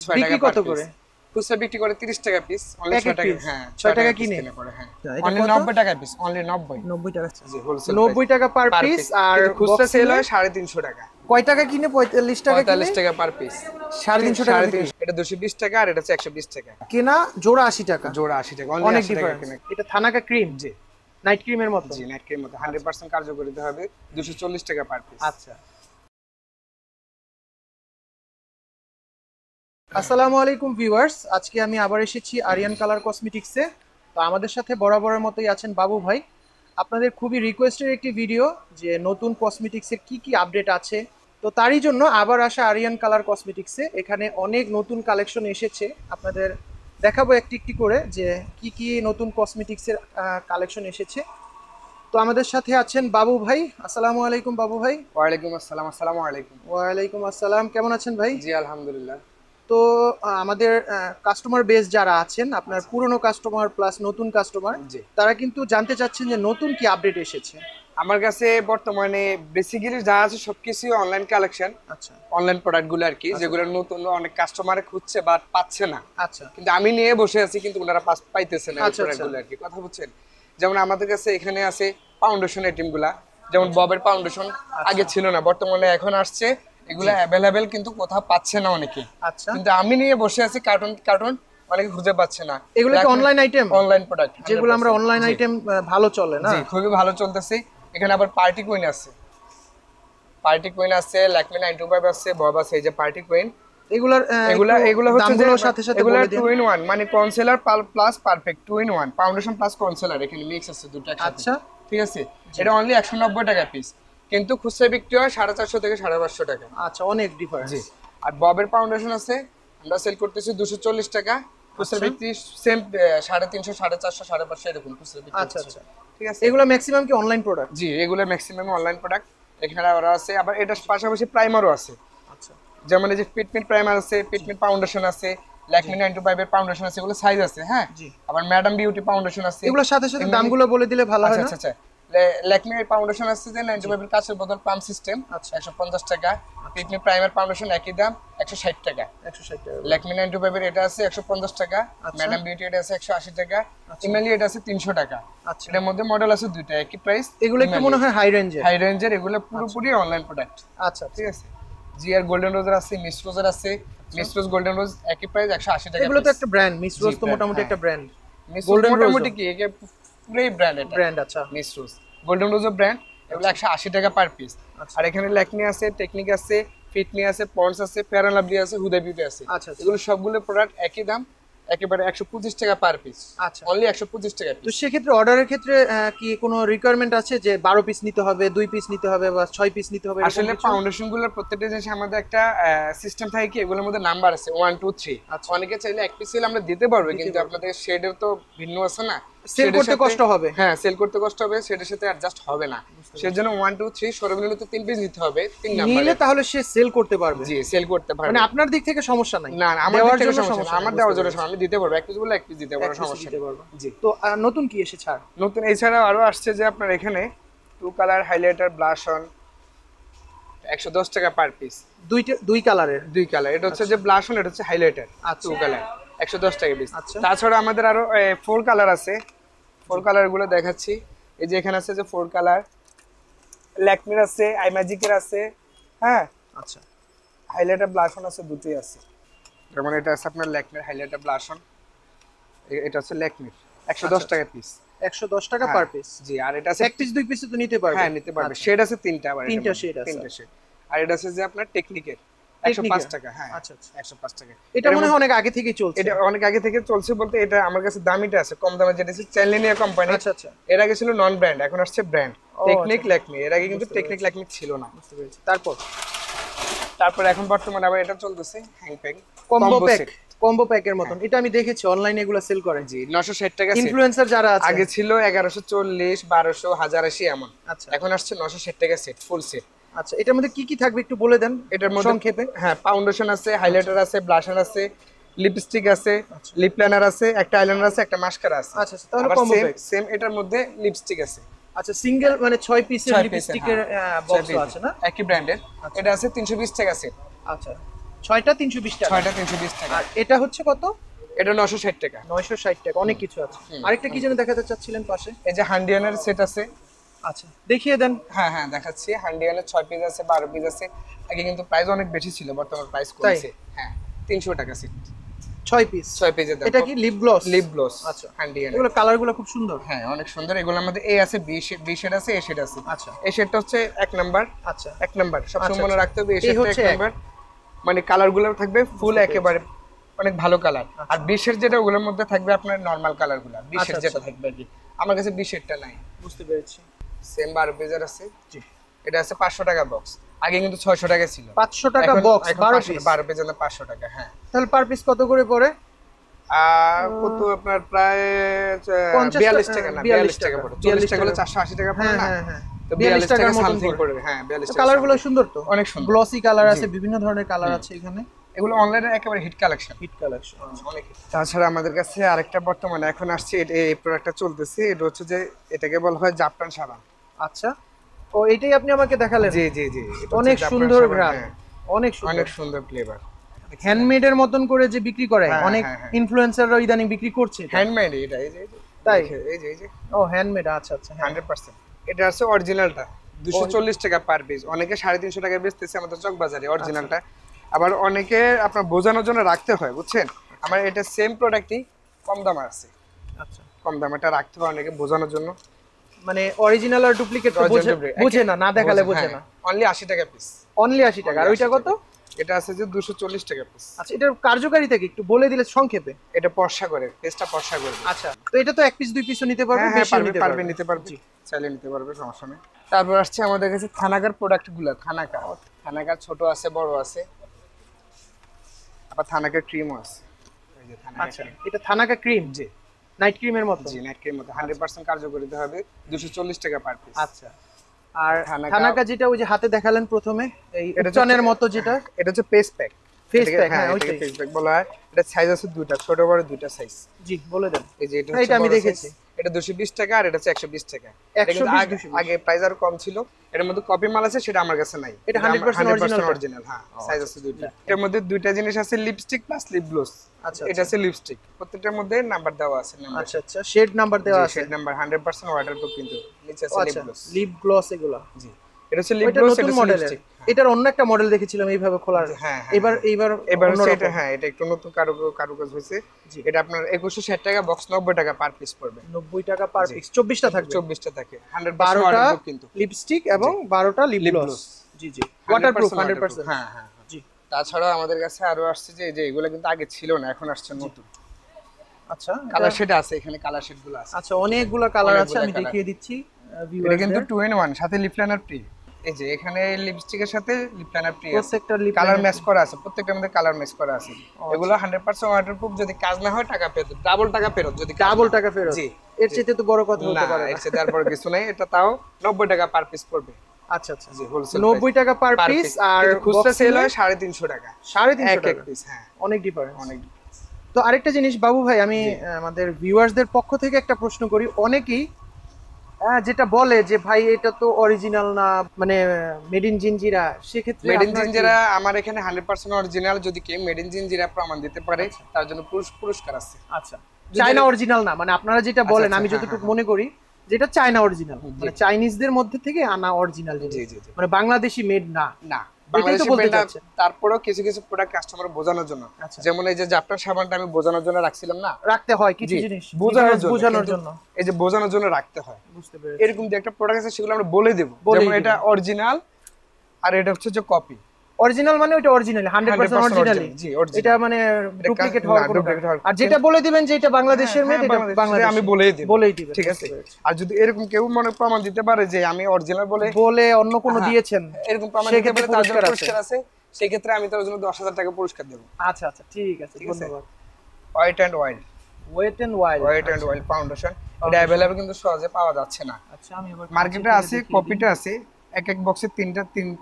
6 টাকা কত করে? খুচরা বিক্রি করে 30 টাকা পিস, অনলি 6 টাকা। হ্যাঁ 6 টাকা কিনে করে। হ্যাঁ অনলি 90 টাকা পিস, অনলি 90 টাকা। জি হোলসেল 90 টাকা পার পিস। আর খুচরা সেল হয় 350 টাকা। কয় টাকা কিনে? 45 টাকা কিনে, 45 টাকা পার পিস, 350 টাকা বিক্রি। এটা 220 টাকা আর এটা হচ্ছে 120 টাকা। কেনা জোড়া 80 টাকা, জোড়া 80 টাকা, অনলি অনেক 80 টাকা ডিফারেন্স। কিনে। এটা থানাকা ক্রিম, জি নাইট ক্রিমের মতো। জি নাইট ক্রিমের মতো 100% কার্যকারিতা হবে, 240 টাকা পার পিস। আচ্ছা, আসসালামু আলাইকুম ভিউয়ার্স, আজকে আমি আবার এসেছি আরিয়ান কালার কসমেটিক্সে। তো আমাদের সাথে বরাবরের মতোই আছেন বাবু ভাই। আপনাদের খুবই রিকোয়েস্টের একটি ভিডিও যে নতুন কসমেটিক্সের কি কি আপডেট আছে, তো তারই জন্য আবার আসা আরিয়ান কালার কসমেটিক্সে। এখানে অনেক নতুন কালেকশন এসেছে, আপনাদের দেখাবো একটি একটি করে যে কি কি নতুন কসমেটিক্সের কালেকশন এসেছে। তো আমাদের সাথে আছেন বাবু ভাই। আসসালামু আলাইকুম বাবু ভাই। ওয়ালাইকুম আসসালাম। আসসালামু আলাইকুম। ওয়ালাইকুম আসসালাম, কেমন আছেন ভাই? জি আলহামদুলিল্লাহ। তো আমাদের কাস্টমার বেস যারা আছেন, আপনার পুরনো কাস্টমার প্লাস নতুন কাস্টমার, তারা কিন্তু জানতে চাচ্ছেন যে নতুন কি আপডেট এসেছে। আমার কাছে বর্তমানে বেসিক্যালি যা আছে সবকিছু অনলাইন কালেকশন। আচ্ছা, অনলাইন প্রোডাক্টগুলো আর কি, যেগুলো নতুন অনেক কাস্টমারে খুঁজছে বাট পাচ্ছে না। আচ্ছা, কিন্তু আমি নিয়ে বসে আছি, কিন্তু ওনারা পাইতেছে না প্রোডাক্টগুলো আর কি। কথা বুঝছেন? যেমন আমাদের কাছে এখানে আছে ফাউন্ডেশন আইটেমগুলা, যেমন ববের ফাউন্ডেশন আগে ছিল না, বর্তমানে এখন আসছে। এগুলা অ্যাভেলেবেল কিন্তু কোথাও পাচ্ছে না অনেকে। আচ্ছা, কিন্তু আমি নিয়ে বসে আছি কার্টুন অনেকে খুঁজে পাচ্ছে না। এগুলো কি অনলাইন আইটেম? অনলাইন প্রোডাক্ট, যেগুলো আমরা অনলাইন আইটেম ভালো চলে না? জি খুবই ভালো চলতেছে। এখানে আবার পার্টি কুইন আছে, ল্যাকমি 925 আছে, বব আছে। এই যে পার্টি কুইন, এগুলা হচ্ছে দামগুলোর সাথে সাথে এগুলা বলে দিন। 2 in 1, মানে concealer plus perfect 2 in 1, foundation plus concealer, এখানে মিক্স আছে দুটো একসাথে। আচ্ছা, ঠিক আছে, এটা অনলি 190 টাকা পিস, কিন্তু খুচরা বিক্রি হয় 450 থেকে 550 টাকা। আচ্ছা, অনেক ডিফারেন্স। জি, আর ববের ফাউন্ডেশন আছে, আমরা সেল করতেছি 240 টাকা, খুচরা বিক্রি সেম 350, 450, 550 এরকম খুচরা বিক্রি। আচ্ছা আচ্ছা, ঠিক আছে। এগুলো ম্যাক্সিমাম কি অনলাইন প্রোডাক্ট? জি, এগুলো ম্যাক্সিমাম অনলাইন প্রোডাক্ট। এখানে ওরা আছে, আবার এটার পাশাপাশি প্রাইমারও আছে। আচ্ছা, যেমন এই যে পিটমিট প্রাইমার আছে, পিটমিট ফাউন্ডেশন আছে, ল্যাকমি 925 এর ফাউন্ডেশন আছে, এগুলো সাইজ আছে। হ্যাঁ, আবার ম্যাডাম বিউটি ফাউন্ডেশন আছে। এগুলোর সাথে সাথে দামগুলো বলে দিলে ভালো হয় না? আচ্ছা আচ্ছা, ল্যাকমি ফাউন্ডেশন আছে যে 925 এর কাঁচের বোতল পাম্প সিস্টেম, 150 টাকা। পিটমিট প্রাইমার ফাউন্ডেশন একই দাম, 160 টাকা। 160 টাকা। ল্যাকমি 925 এর এটা আছে 150 টাকা, ম্যাডাম বিউটি এটা আছে 180 টাকা, ইমেলি এটা আছে 300 টাকা। আচ্ছা, এর মধ্যে মডেল আছে দুইটা, একই প্রাইস। এগুলো একটু মনে হয় হাই রেঞ্জের। এগুলো পুরোপুরি অনলাইন প্রোডাক্ট। আচ্ছা, ঠিক আছে। জি, আর গোল্ডেন রোজার আছে, মিস রোজার আছে। মিস রোজ, গোল্ডেন রোজ একই প্রাইস, 180 টাকা। এগুলো তো একটা ব্র্যান্ড, মিস রোজ তো মোটামুটি একটা ব্র্যান্ড। গোল্ডেন রোজ মোটামুটি কি একে পুরোই ব্র্যান্ড, এটা ব্র্যান্ড। আচ্ছা, মিস রোজ, গোল্ডেন রোজও ব্র্যান্ড। এগুলো 180 টাকা পার পিস। আর এখানে ল্যাকমি আছে, টেকনিক আছে, ফিটমি আছে, পন্ডস আছে, ফেয়ার এন্ড লাভলি আছে, হুদা বিউটি আছে। আচ্ছা, এগুলো সবগুলো প্রোডাক্ট একই দাম, একেবারে 125 টাকা পার পিস। আচ্ছা, অনলি 125 টাকা তো পিস। সেক্ষেত্রে অর্ডারের ক্ষেত্রে কি কোনো রিকোয়ারমেন্ট আছে যে 12 পিস নিতে হবে, 2 পিস নিতে হবে বা 6 পিস নিতে হবে? আসলে ফাউন্ডেশনগুলোর প্রত্যেকটা জিনিস আমাদের একটা সিস্টেম থাকে কি, এগুলোর মধ্যে নাম্বার আছে 1 2 3। অনেকে চাইলে এক পিস আমরা দিতে পারবো, কিন্তু আপনাদের শেডের তো ভিন্ন আছে না, সেল করতে কষ্ট হবে। হ্যাঁ, সেল করতে কষ্ট হবে, শেডের সাথে অ্যাডজাস্ট হবে না। সেজন্য 1 2 3 সর্বনিম্ন তো 3 পিস নিতে হবে, 3 নাম্বার নিলে তাহলে সে সেল করতে পারবে। জি, সেল করতে পারবে। মানে আপনার দিক থেকে সমস্যা নাই? না, আমার দিক থেকে সমস্যা না, আমার দেওয়ার জন্য সমস্যা, আমি দিতে পারবো, এক পিস বলে এক পিস দিতে পারবো, সমস্যা নেই। জি, তো নতুন কি এসেছে? আর নতুন এছাড়াও আরো আসছে যে আপনার এখানে 2 কালার হাইলাইটার ব্লাশ অন 110 টাকা পার পিস। দুই কালারের? 2 কালার, এটা হচ্ছে যে ব্লাশ অন, এটা হচ্ছে হাইলাইটার। 2 কালার 110 টাকা পিস। তাছাড়া আমাদের আরো 4 কালার আছে, 4 কালার গুলো দেখাচ্ছি। এই যে এখানে আছে যে 4 কালার, ল্যাকমির আছে, আই ম্যাজিকের আছে। হ্যাঁ, আচ্ছা, হাইলাইটার ব্লাশ অন আছে, দুটোই আছে। যেমন এটা আছে আপনার ল্যাকমির হাইলাইটার ব্লাশ অন, এটা হচ্ছে ল্যাকমির 110 টাকা পিস। 110 টাকা পার পিস। জি, আর এটা আছে এক পিস 2 পিস তো নিতে পারবে? হ্যাঁ, নিতে পারবে। শেড আছে 3টা, আবার 3টা শেড আছে। 3টা শেড। আর এটা আছে যে আপনার টেকনিকের 105 টাকা। হ্যাঁ, আচ্ছা আচ্ছা, 105 টাকা। এটা মনে হয় অনেক আগে থেকেই চলছে। এটা অনেক আগে থেকে চলছে বলতে, এটা আমার কাছে দামিটা আছে, কম দামে, যেটা হচ্ছে চ্যানলিনিয়া কোম্পানি। আচ্ছা আচ্ছা, এর আগে ছিল নন ব্র্যান্ড, এখন আসছে ব্র্যান্ড টেকনিক ল্যাকমি। এর আগে কিন্তু টেকনিক ল্যাকমি ছিল না। বুঝতে পেরেছি। তারপর এখন বর্তমানে আবার এটা চলতেছে হ্যাংপ্যাং কম্বো প্যাকের মতন। এটা আমি দেখেছি অনলাইনে এগুলো সেল করে। জি, 960 টাকা। ইনফ্লুয়েন্সার যারা আছে, আগে ছিল 1140, 1200, 1080 এমন। আচ্ছা, এখন আসছে 960 টাকা সেট, ফুল সেট। আচ্ছা, এটার মধ্যে কি কি থাকবে একটু বলে দেন এটার মধ্যে সংক্ষেপে। হ্যাঁ, ফাউন্ডেশন আছে, হাইলাইটার আছে, ব্লাশার আছে, লিপস্টিক আছে, লিপ লাইনার আছে, একটা আইলাইনার আছে, একটা মাস্কারা আছে। আচ্ছা, তাহলে কম্বো প্যাক। সেম এটার মধ্যে লিপস্টিক আছে। আচ্ছা, সিঙ্গেল মানে 6 পিসের লিপস্টিকের বক্স আছে না, একই ব্র্যান্ডের। এটা আছে 320 টাকা সেট। আচ্ছা, 6টা 320 টাকা। 6টা 320 টাকা। আর এটা হচ্ছে কত? এটা 960 টাকা। 960 টাকা, অনেক কিছু আছে। আরেকটা কি যেন দেখাতে চাচ্ছিলেন পাশে? এই যে হান্ডিয়ানের সেট আছে। আচ্ছা, দেখিয়ে দেন। হ্যাঁ হ্যাঁ দেখাচ্ছি। হান্ডিয়ানের 6 পিস আছে, 12 পিস আছে। আগে কিন্তু প্রাইস অনেক বেশি ছিল, বর্তমানে প্রাইস কমছে। হ্যাঁ 300 টাকা সেট। 6 পিস। 6 পিসের দাম। এটা কি লিপ গ্লস? Lip gloss. আচ্ছা, হান্ডিয়ান। এগুলো কালারগুলো খুব সুন্দর। হ্যাঁ অনেক সুন্দর। এগুলোর মধ্যে এ আছে, বি শেড আছে, এ শেড আছে। আচ্ছা, এই শেডটা হচ্ছে 1 নাম্বার। আচ্ছা, 1 নাম্বার সবসময় মনে রাখতে হবে, এই এই শেডটা হচ্ছে 1 নাম্বার। মানে কালারগুলো থাকবে ফুল একেবারে অনেক ভালো কালার। আর বি শেড যেটা ওগুলোর মধ্যে থাকবে আপনার নরমাল কালারগুলো। বি শেড যেটা থাকবে আর কি, আমার কাছে বি শেডটা নাই। বুঝতে পেরেছি। সেম 12 পিসের আছে। জি, এটা আছে 500 টাকা বক্স। আগে কিন্তু 600 টাকা ছিল। 500 টাকা বক্স, 12 পিস। 12 পিস জন্য 500 টাকা। হ্যাঁ, তাহলে পার পিস কত করে পড়ে? কত আপনার প্রায় 42 টাকা না, 42 টাকা পড়ে। 40 টাকা হলে 480 টাকা পড়ে না? হ্যাঁ হ্যাঁ, তো 42 টাকা সামথিং পড়বে। হ্যাঁ 42 টাকা। কালারগুলো সুন্দর তো, অনেক সুন্দর। গ্লসি কালার আছে, বিভিন্ন ধরনের কালার আছে এখানে। এগুলো অনলাইনে একেবারে হিট কালেকশন। হিট কালেকশন অনেক। তাছাড়া আমাদের কাছে আরেকটা বর্তমানে এখন আসছে, এই প্রোডাক্টটা চলতেছে। এটা হচ্ছে যে এটাকে বলা হয় জাপান সাবান। আচ্ছা, ও এটাই আপনি আমাকে দেখালেন? জি জি জি, অনেক সুন্দর ঘ্রাণ, অনেক সুন্দর, অনেক সুন্দর ফ্লেভার। হ্যান্ডমেডের মতন করে যে বিক্রি করে, অনেক ইনফ্লুয়েন্সাররা ইদানিং বিক্রি করছে। হ্যান্ডমেড এটা, এই যে তাই? এই যে ও হ্যান্ডমেড, আচ্ছা আচ্ছা, 100%। এটা আছে অরিজিনালটা 240 টাকা পার পিস। অনেকে 350 টাকায় বেচতেছে আমাদের চক বাজারে অরিজিনালটা। আবার অনেকে আপনার বোঝানোর জন্য রাখতে হয়, বুঝছেন? আমার এটা সেম প্রোডাক্টই কম দাম আছে। আচ্ছা, কম দাম এটা রাখতে হয় অনেকে বোঝানোর জন্য। মানে অরিজিনাল আর ডুপ্লিকেট বুঝে না, না দেখালে বুঝে না। অনলি 80 টাকা পিস। অনলি 80 টাকা। আর ওইটা কত? এটা আছে যে 240 টাকা পিস। আচ্ছা, এটার কার্যকারিতা কি একটু বলে দিলে সংক্ষেপে? এটা পরশা করে, পেস্টটা পরশা করবে। আচ্ছা, তো এটা তো 1 পিস 2 পিসও নিতে পারবে, বেশি বেশিও নিতে পারবে। নিতে পারবে, চাইলে নিতে পারবে, সমস্যা নেই। তারপর আসছে আমাদের কাছে থানাকার প্রোডাক্টগুলো। থানাকার ছোট আছে, বড় আছে, আবার থানাকার ক্রিমও আছে। এই যে থানাকার। আচ্ছা, এটা থানাকা ক্রিম? জি, নাইট ক্রিমের মতো? জি, নাইট ক্রিমের মতো 100% কার্যকারিতা হবে। 240 টাকা পার পিস। আচ্ছা, আর থানাকা যেটা ওই যে হাতে দেখালেন প্রথমে, এই উচ্চানের মতো যেটা, এটা হচ্ছে ফেস প্যাক। ফেস প্যাক, হ্যাঁ ওইটাকে ফেস প্যাক বলা হয়। এটা সাইজ আছে দুটো, ছোট বড় দুটো সাইজ। জি, বলে দেন। এই যে এটা আমি দেখেছি। এটা 220 টাকা আর এটা হচ্ছে 120 টাকা। আগে প্রাইস আর কম ছিল। এর মধ্যে কপি মাল আছে, সেটা আমার কাছে নাই। এটা 100% অরিজিনাল। হ্যাঁ, সাইজ আছে দুটো। এর মধ্যে দুইটা জিনিস আছে, লিপস্টিক প্লাস লিপ গ্লস। আচ্ছা, এটা আছে লিপস্টিক। প্রত্যেকটার মধ্যে নাম্বার দেওয়া আছে। আচ্ছা আচ্ছা, শেড নাম্বার দেওয়া আছে। শেড নাম্বার 100% ওয়াটারপ্রুফ কিন্তু। নিচে আছে লিপ গ্লস। লিপ গ্লস এগুলো। জি, এটা হচ্ছে লিপ গ্লস। এটা লিপস্টিক। এটার অন্য একটা মডেল দেখেছিলাম এইভাবে খোলার। হ্যাঁ, এবার সেটা, হ্যাঁ, এটা একটু নতুন কারুকাজ হয়েছে। এটা আপনার 2160 টাকা বক্স, 90 টাকা পার পিস পড়বে। 90 টাকা পার পিস। 24টা থাকবে। 24টা থাকে। 100% ওয়াটারপ্রুফ কিন্তু। লিপস্টিক এবং 12টা লিপ গ্লস। জি জি, ওয়াটারপ্রুফ 100%। হ্যাঁ হ্যাঁ জি। তাছাড়া আমাদের কাছে আরো আসছে যে এগুলো কিন্তু আগে ছিল না, এখন আসছে নতুন। আচ্ছা, কালার শেড আছে এখানে, কালার শেডগুলো আছে। আচ্ছা, অনেকগুলো কালার আছে, আমি দেখিয়ে দিচ্ছি। এটা কিন্তু 2 in 1, সাথে লিপ লাইনার ফ্রি। এই যে এখানে লিপস্টিকের সাথে লিপ লাইনার ফ্রি আছে। প্রত্যেকটা লিপ কালার ম্যাচ করা আছে, প্রত্যেকটার মধ্যে কালার ম্যাচ করা আছে। এগুলো 100% ওয়াটারপ্রুফ। যদি কাজ না হয় টাকা ফেরত, ডাবল টাকা ফেরত। যদি ডাবল টাকা ফেরত? জি, এর চেয়ে তো বড় কথা হতে পারে না। এর চেয়ে তারপর কিছু নাই। এটা তাও 90 টাকা পার পিস পড়বে। আচ্ছা আচ্ছা, জি, হোলসেল 90 টাকা পার পিস। আর খুচরা সেল হয় 350 টাকা। 350 টাকা এক পিস। হ্যাঁ, অনেক ডিফারেন্স, অনেক। তো আরেকটা জিনিস বাবু ভাই, আমি আমাদের ভিউয়ার্সদের পক্ষ থেকে একটা প্রশ্ন করি। অনেকেই যেটা বলে যে ভাই এটা তো অরিজিনাল না, মানে মেড ইন জিঞ্জিরা, সেক্ষেত্রে মেড ইন জিঞ্জিরা আমার এখানে 100% অরিজিনাল। যদি কেউ মেড ইন জিঞ্জিরা প্রমাণ দিতে পারে, তার জন্য পুরস্কার আছে। আচ্ছা, চায়না অরিজিনাল না, মানে আপনারা যেটা বলেন, আমি যতটুকু মনে করি যেটা চায়না অরিজিনাল, মানে চাইনিজদের মধ্যে থেকে আনা অরিজিনাল, মানে বাংলাদেশি মেড না। না, বাংলাদেশি মেড না। তারপরেও কিছু কিছু প্রোডাক্ট কাস্টমার বোঝানোর জন্য, যেমন এই যে জাপান সাবানটা আমি বোঝানোর জন্য রাখছিলাম না, রাখতে হয় কিছু জিনিস বোঝানোর জন্য। এই যে বোঝানোর জন্য রাখতে হয়। বুঝতে পেরেছি। এরকম যে একটা প্রোডাক্ট আছে, সেগুলো আমরা বলে দেব, যেমন এটা অরিজিনাল আর এটা হচ্ছে যে কপি। অরিজিনাল মানে ওটা অরিজিনাল, 100% অরিজিনালি। জি, এটা মানে ডুপ্লিকেট হওয়ার কোনো। আর যেটা বলে দিবেন যে এটা বাংলাদেশের মেড, এটা বাংলাদেশে, আমি বলেই দিব। ঠিক আছে। আর যদি এরকম কেউ মনে প্রমাণ দিতে পারে যে আমি অরিজিনাল বলে অন্য কোনো দিয়েছেন, এরকম প্রমাণ দিতে পারে, তার জন্য পুরস্কার আছে। সেই ক্ষেত্রে আমি তার জন্য 10,000 টাকা পুরস্কার দেব। আচ্ছা আচ্ছা, ঠিক আছে, ধন্যবাদ। ওয়েট এন্ড ওয়াইল্ড ফাউন্ডেশন, এটা अवेलेबल কিন্তু সহজে পাওয়া যাচ্ছে না। আচ্ছা, আমি এবার মার্কেটে আছে, কপিটা আছে। এক বক্সে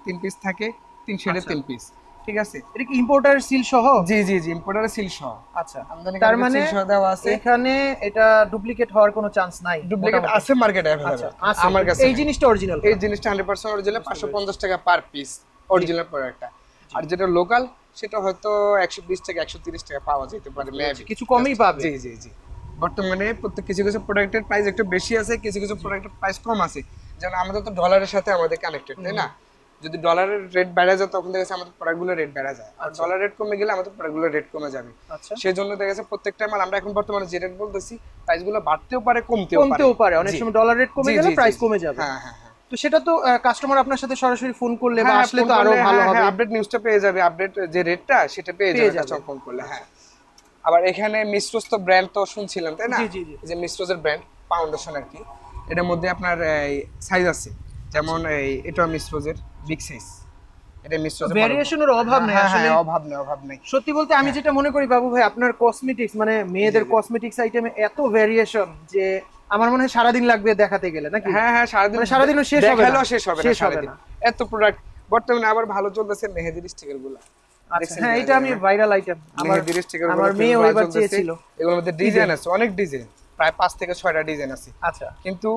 তিন পিস থাকে, 3 শেডে 3 পিস। ঠিক আছে। এটা কি ইম্পোর্টার সিল সহ? জি জি জি, ইম্পোর্টার সিল সহ। আচ্ছা, তার মানে সিল সহ দেওয়া আছে এখানে। এটা ডুপ্লিকেট হওয়ার কোনো চান্স নাই? ডুপ্লিকেট আছে মার্কেটে अवेलेबल। আমার কাছে এই জিনিসটা অরিজিনাল, 100% অরিজিনাল। 550 টাকা পার পিস অরিজিনাল প্রোডাক্টটা। আর যেটা লোকাল সেটা হয়তো 120 টাকা 130 টাকা পাওয়া যেতে পারে মেবি, কিছু কমই পাবে। জি জি জি। বর্তমানে প্রত্যেক কিছু কিছু প্রোডাক্টের প্রাইস একটু বেশি আছে, কিছু কিছু প্রোডাক্টের প্রাইস কম আছে। যেমন আমাদের তো ডলারের সাথে আমাদের কানেক্টেড, তাই না? যদি ডলারের রেট বেড়ে যায় তখন দেখা যাচ্ছে আমাদের প্রোডাক্টগুলোর রেট বেড়ে যায়, আর ডলার রেট কমে গেলে আমাদের প্রোডাক্টগুলোর রেট কমে যাবে। আচ্ছা, সেজন্য দেখা যাচ্ছে প্রত্যেকটা মাল আমরা এখন বর্তমানে যে রেট বলতেছি প্রাইসগুলো বাড়তেও পারে কমতেও পারে। অনেক সময় ডলার রেট কমে গেলে প্রাইস কমে যাবে। হ্যাঁ হ্যাঁ হ্যাঁ। তো সেটা তো কাস্টমার আপনার সাথে সরাসরি ফোন করলে বা আসলে তো আরো ভালো হবে। আপডেট নিউজটা পেয়ে যাবে, আপডেট যে রেটটা সেটা পেয়ে যাবে ফোন করলে। হ্যাঁ, আবার এখানে মিস্ট্রোস তো ব্র্যান্ড তো শুনছিলেন, তাই না? জি জি জি। যে মিস্ট্রোসের ব্র্যান্ড ফাউন্ডেশন আর কি, এটার মধ্যে আপনার সাইজ আছে, যেমন এই এটা মিস্ট্রোসের বিগ সাইজ, এটা মিস্ট্রোসের ভেরিয়েশনের অভাব নেই আসলে, অভাব নেই। সত্যি বলতে আমি যেটা মনে করি বাবু ভাই, আপনার কসমেটিক্স মানে মেয়েদের কসমেটিক্স আইটেমে এত ভেরিয়েশন যে আমার মনে হয় সারাদিন লাগবে দেখাতে গেলে, নাকি? হ্যাঁ হ্যাঁ, সারাদিনও শেষ হবে না, শেষ হবে না এত প্রোডাক্ট। বর্তমানে আবার ভালো চলতেছে মেহেদির স্টিকার গুলো। আচ্ছা, হ্যাঁ, এটা আমি ভাইরাল আইটেম, মেহেদির স্টিকার গুলো আমার মেয়ে ওইবার চেয়েছিল। এগুলোর মধ্যে ডিজাইন আছে, অনেক ডিজাইন, প্রায় 5 থেকে 6টা ডিজাইন আছে। আচ্ছা, কিন্তু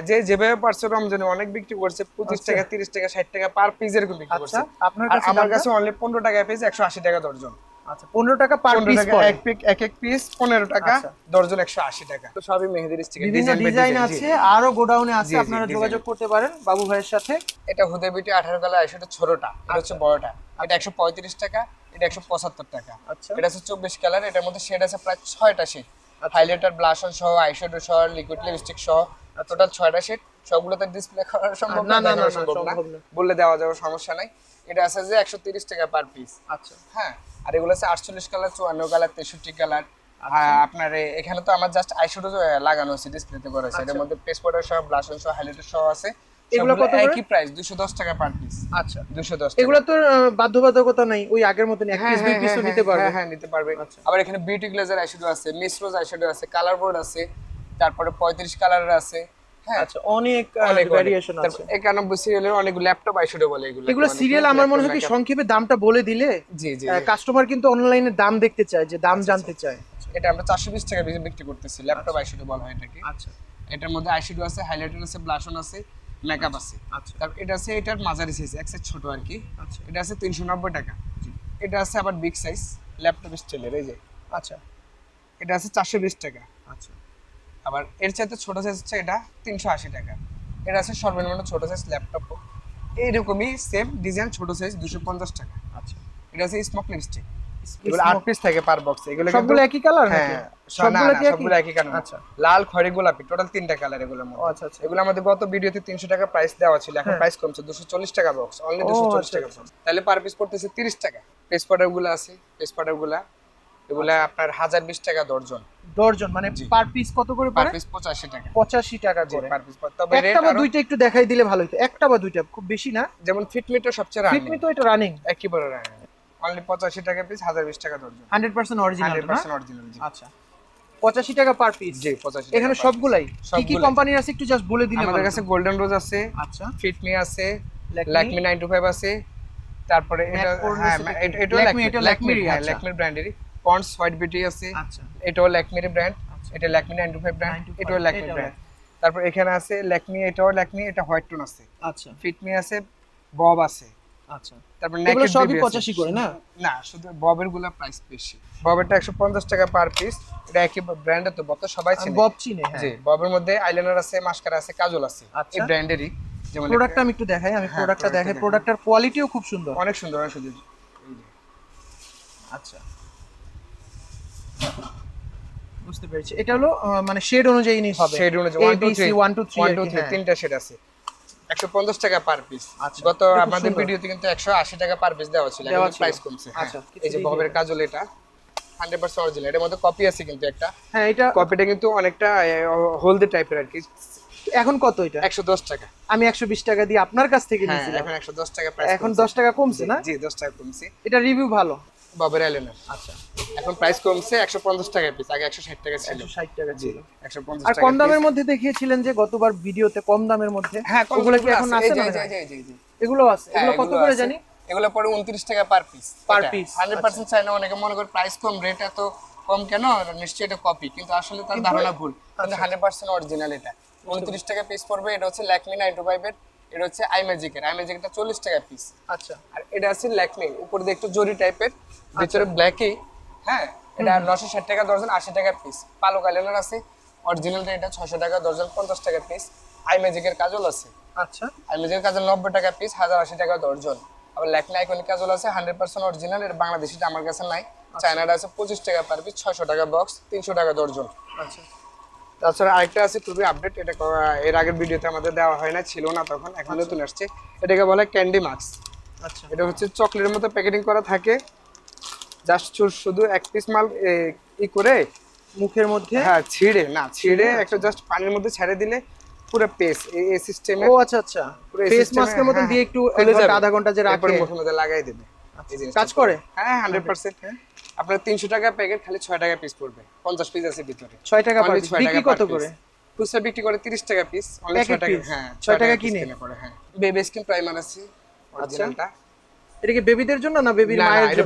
যে যেভাবে পারছে রমজানে অনেক বিক্রি করছে, 25 টাকা 30 টাকা 60 টাকা পার পিস এরকম বিক্রি করছে। আপনার আর আমার কাছে অনলি 15 টাকা পিস, 180 টাকা দর্জন। আচ্ছা, 15 টাকা পার পিস পড়ে, এক পিস 15 টাকা, দর্জন 180 টাকা। তো সবই মেহেদির স্টিকার, বিভিন্ন ডিজাইন আছে, আরো গোডাউনে আছে, আপনারা যোগাযোগ করতে পারেন বাবু ভাইয়ের সাথে। এটা হুদাবিটি 18 কালার, এটা ছোটটা, এটা হচ্ছে বড়টা। এটা 135 টাকা, এটা 175 টাকা। আচ্ছা, এটা হচ্ছে 24 কালার, এটার মধ্যে শেড আছে প্রায় 6টা শেড, হাইলাইটার, ব্লাশন সহ, আইশ্যাডো সহ, লিকুইড লিপস্টিক সহ, টোটাল 6টা শেড। সবগুলোতে ডিসপ্লে করা সম্ভব না, বললে দেওয়া যাবে, সমস্যা নাই। এটা আছে যে 130 টাকা পার পিস। আচ্ছা, হ্যাঁ, আর এগুলো আছে 48 কালার, 54 কালার, 63 কালার। আপনার এখানে তো আমার জাস্ট আইশ্যাডো লাগানো আছে, ডিসপ্লেতে করা আছে। এর মধ্যে পেস পাউডার সহ, ব্লাশন সহ, হাইলাইটার সহ আছে। এগুলো কত করে? একই প্রাইস, 210 টাকা পার পিস। আচ্ছা, 210 টাকা। এগুলো তো বাধ্যবাধকতা নাই, ওই আগের মতন এক পিস দুই পিসও নিতে পারবে। হ্যাঁ, নিতে পারবে। আবার এখানে বিউটি গ্লেজার আইশ্যাডো আছে, মিস্ট্রোজ আইশ্যাডো আছে, কালার বোর্ড আছে, তারপরে 35 কালারের আছে। হ্যাঁ, আচ্ছা, অনেক ভেরিয়েশন আছে। 91 সিরিয়ালের অনেক ল্যাপটপ আইশ্যাডো বলে এগুলো। এগুলো সিরিয়াল আমার মনে হয় কি সংক্ষেপে দামটা বলে দিলে জি জি কাস্টমার কিন্তু অনলাইনে দাম দেখতে চায়, যে দাম জানতে চায়। এটা আমরা 420 টাকা বিক্রি করতেছি, ল্যাপটপ আইশ্যাডো বলা হয় এটাকে। আচ্ছা, এটার মধ্যে আইশ্যাডো আছে, হাইলাইটার আছে, ব্লাশন আছে, মেকআপ আছে। আচ্ছা, তারপর এটা আছে, এটার মাঝারি সাইজ, এক সাইজ ছোট আর কি। আচ্ছা, এটা আছে 390 টাকা। এটা আছে আবার বিগ সাইজ ল্যাপটপ স্টাইলের, এই যে। আচ্ছা, এটা আছে 420 টাকা। আচ্ছা, আবার এর চাইতে ছোট সাইজ হচ্ছে এটা 380 টাকা। এটা আছে সর্বনিম্ন ছোট সাইজ ল্যাপটপ, এইরকমই সেম ডিজাইন ছোট সাইজ 250 টাকা। আচ্ছা, এটা আছে স্মোক লিপস্টিক, এগুলো 8 পিস থাকে পার বক্স। এগুলো সবগুলো একই কালার নাকি? হ্যাঁ, সবগুলো একই কালার। আচ্ছা, লাল, খয়েরি, গোলাপি, টোটাল 3টা কালার এগুলোর মধ্যে। আচ্ছা আচ্ছা, এগুলো আমাদের গত ভিডিওতে 300 টাকা প্রাইস দেওয়া ছিল, এখন প্রাইস কমছে, 240 টাকা বক্স, অনলি 240 টাকা বক্স। তাহলে পার পিস পড়তেছে 30 টাকা। পেস পাউডারগুলো আছে, পেস পাউডারগুলো এগুলা আপনার 1020 টাকা দর্জন। দর্জন মানে পার পিস কত করে পড়ে? পার পিস 85 টাকা। 85 টাকা করে পার পিস। তবে রেট একটা বা দুইটা একটু দেখাই দিলে ভালো হতো, একটা বা দুইটা, খুব বেশি না। যেমন ফিটমিটো সবচেয়ে রানিং, ফিটমি তো এটা রানিং, একেবারে রানিং, অনলি 85 টাকা পিস, 1020 টাকা দর্জন, 100% অরিজিনাল। 100% অরিজিনাল। আচ্ছা, 85 টাকা পার পিস। জি, 85 টাকা। এখানে সবগুলাই কি কি কোম্পানির আছে একটু জাস্ট বলে দিলে। আমাদের কাছে গোল্ডেন রোজ আছে, আচ্ছা, ফিটমি আছে, ল্যাকমি 925 আছে, তারপরে এটা এটা ল্যাকমির ব্র্যান্ডেরই। পন্ডস হোয়াইট বিউটি আছে, আচ্ছা, এটাও ল্যাকমির ব্র্যান্ড, এটা ল্যাকমি 925 ব্র্যান্ড, এটাও ল্যাকমি ব্র্যান্ড। তারপর এখানে আছে ল্যাকমি, এটাও ল্যাকমি, এটা হোয়াইট টোন আছে। আচ্ছা, ফিটমি আছে, বব আছে। আচ্ছা, তারপর এগুলো সবই 85 করে না? না, শুধু ববের গুলা প্রাইস বেশি। ববেরটা 150 টাকা পার পিস, এটা একই ব্র্যান্ডের, তো বব তো সবাই চিনে। বব চিনে, হ্যাঁ। জি, ববের মধ্যে আইলাইনার আছে, মাস্কারা আছে, কাজল আছে, এই ব্র্যান্ডেরই। যেমন প্রোডাক্টটা আমি একটু দেখাই, প্রোডাক্টটা দেখাই, প্রোডাক্টের কোয়ালিটিও খুব সুন্দর, অনেক সুন্দর, অনেক সুন্দর। আচ্ছা, বুঝতে পেরেছি। এটা হলো মানে শেড অনুযায়ী নিতে হবে, শেড অনুযায়ী 1 2 3 1 2 3 তিনটা শেড আছে, 150 টাকা পার পিস। গত আমাদের ভিডিওতে কিন্তু 180 টাকা পার পিস দেওয়া ছিল, এখন প্রাইস কমছে। আচ্ছা, এই যে ববের কাজল, এটা 100% অরিজিনাল, এর মধ্যে কপি আছে কিন্তু একটা। হ্যাঁ, এটা কপিটা কিন্তু অনেকটা হলদে টাইপের আর কি। এখন কত এটা? 110 টাকা। আমি 120 টাকা দিয়ে আপনার কাছ থেকে নিয়েছিলাম, এখন 110 টাকা প্রাইস। এখন 10 টাকা কমছে না? জি, 10 টাকা কমছে। এটা রিভিউ ভালো, ববের আইলাইনার। আচ্ছা, এখন প্রাইস কমছে, 150 টাকা পিস, আগে 160 টাকা ছিল। 160 টাকা ছিল, 150 আর টাকা। কম দামের মধ্যে দেখিয়েছিলেন যে গতবার ভিডিওতে, কম দামের মধ্যে। হ্যাঁ, ওগুলো কি এখন আছে না? জি জি, এগুলো আছে। এগুলো কত করে জানি? এগুলো পড়ে 29 টাকা পার পিস। পার পিস 100% চাই না, অনেকে মনে করে প্রাইস কম, রেট এত কম কেন, নিশ্চয়ই এটা কপি, কিন্তু আসলে তার ধারণা ভুল। কিন্তু 100% অরিজিনাল এটা 29 টাকা পিস পড়বে। এটা হচ্ছে ল্যাকমি 925 এর এটা হচ্ছে আই ম্যাজিকের 40 টাকা পিস। আচ্ছা আর এটা আছে ল্যাকমি, উপরে দিয়ে একটু জরি টাইপের, ভিতরে ব্ল্যাকই। হ্যাঁ, এটা 960 টাকা দর্জন, 80 টাকা পিস। পালক আইলাইনার আছে অরিজিনালটা, এটা 600 টাকা দর্জন, 50 টাকা পিস। আই ম্যাজিকের কাজল আছে, আচ্ছা আই ম্যাজিকের কাজল 90 টাকা পিস, 1080 টাকা দর্জন। আবার ল্যাকমি আইকনিক কাজল আছে 100% অরিজিনাল, এর বাংলাদেশিটা আমার কাছে নাই। চায়নাটা আছে 25 টাকা পার পিস, 600 টাকা বক্স, 300 টাকা দর্জন। আচ্ছা তাছাড়া আরেকটা আছে খুবই আপডেট, এটা এর আগের ভিডিওতে আমাদের দেওয়া হয় না, ছিল না তখন, এখন নতুন আসছে। এটাকে বলে ক্যান্ডি মাস্ক। আচ্ছা এটা হচ্ছে চকলেটের মতো প্যাকেটিং করা থাকে, জাস্ট শুধু এক পিস মাল ই করে মুখের মধ্যে, হ্যাঁ ছিঁড়ে একটা জাস্ট পানির মধ্যে ছেড়ে দিলে পুরো পেস এই সিস্টেমে। ও আচ্ছা আচ্ছা, ফেস মাস্কের মতো দিয়ে একটু 1 ঘন্টা আধা ঘন্টা যে রাখে, মুখের মধ্যে লাগাই দেবে, কাজ করে। হ্যাঁ 100%। আপনার 300 টাকা প্যাকেট, খালি 6 টাকা পিস পড়বে, 50 পিস আছে ভিতরে। 6 টাকা পার পিস। বিক্রি কত করে? খুচরা বিক্রি করে 30 টাকা পিস, অনলি 6 টাকা। হ্যাঁ 6 টাকা কিনে করে। হ্যাঁ বেবি স্কিন প্রাইমার আছে অরিজিনালটা। এটা কি বেবিদের জন্য না বেবির মায়ের জন্য? এটা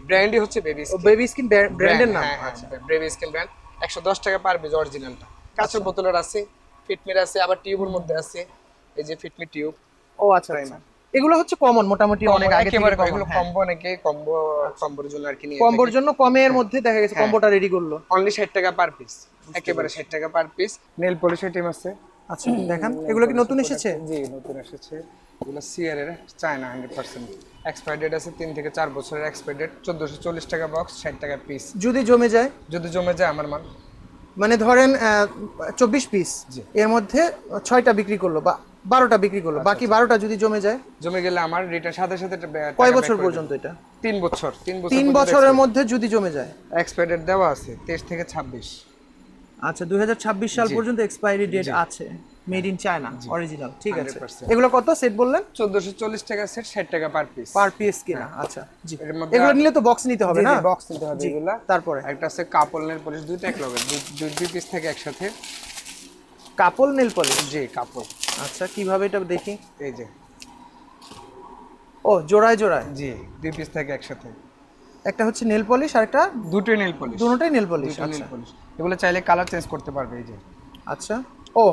ব্র্যান্ডই হচ্ছে বেবি স্কিন। ও বেবি স্কিন ব্র্যান্ডের নাম। আচ্ছা বেবি স্কিন ব্র্যান্ড, 110 টাকা পার পিস অরিজিনালটা। কাঁচের বোতলের আছে, ফিটমির আছে, আবার টিউবের মধ্যে আছে, এই যে ফিটমি টিউব। ও আচ্ছা আচ্ছা, এগুলো হচ্ছে কমন মোটামুটি অনেক আগে থেকে একেবারে এগুলো কম্বো, নাকি কম্বোর জন্য আর কি নিয়ে কম্বোর জন্য কমের মধ্যে দেখা গেছে কম্বোটা রেডি করলো অনলি 60 টাকা পার পিস, একেবারে 60 টাকা per piece. Nail polish item আছে। আচ্ছা দেখেন, এগুলো কি নতুন এসেছে? জি নতুন এসেছে, এগুলো সিআর এর, চায়না 100%। এক্সপায়ার ডেট আছে 3 থেকে 4 বছরের এক্সপায়ার ডেট। 1440 টাকা বক্স, 60 টাকা পিস। যদি জমে যায়? যদি জমে যায় আমার মান, মানে ধরেন 24 পিস, এর মধ্যে 6টা বিক্রি করলো বা 12টা বিক্রি করলো, বাকি 12টা যদি জমে যায়? জমে গেলে আমার রিটার্ন সাথে সাথে কয় বছর পর্যন্ত এটা? 3 বছর। 3 বছরের মধ্যে যদি জমে যায়? এক্সপায়ার ডেট দেওয়া আছে 23 থেকে 26। আচ্ছা 2026 সাল পর্যন্ত এক্সপায়ারি ডেট আছে, মেড ইন চায়না অরিজিনাল। ঠিক আছে, 100%। এগুলো কত সেট বললেন? 1440 টাকা সেট, 60 টাকা পার পিস। পার পিস কিনা? আচ্ছা জি, এগুলো নিলে তো বক্স নিতে হবে না? বক্স নিতে হবে এগুলা। তারপরে একটা আছে কাপল নেল পলিশ, দুইটা এক লগে, দুই পিস থেকে একসাথে। কাপল নেল পলিশ? জি কাপল। আচ্ছা কিভাবে এটা দেখি? এই যে, ও জোড়ায় জোড়ায়? জি দুই পিস থেকে একসাথে। একটা হচ্ছে নেল পলিশ আর একটা দুটোই নেল পলিশ। দুটোটাই নেল পলিশ। আচ্ছা নেল পলিশ, এগুলো চাইলে কালার চেঞ্জ করতে পারবে। এই যে আচ্ছা, ও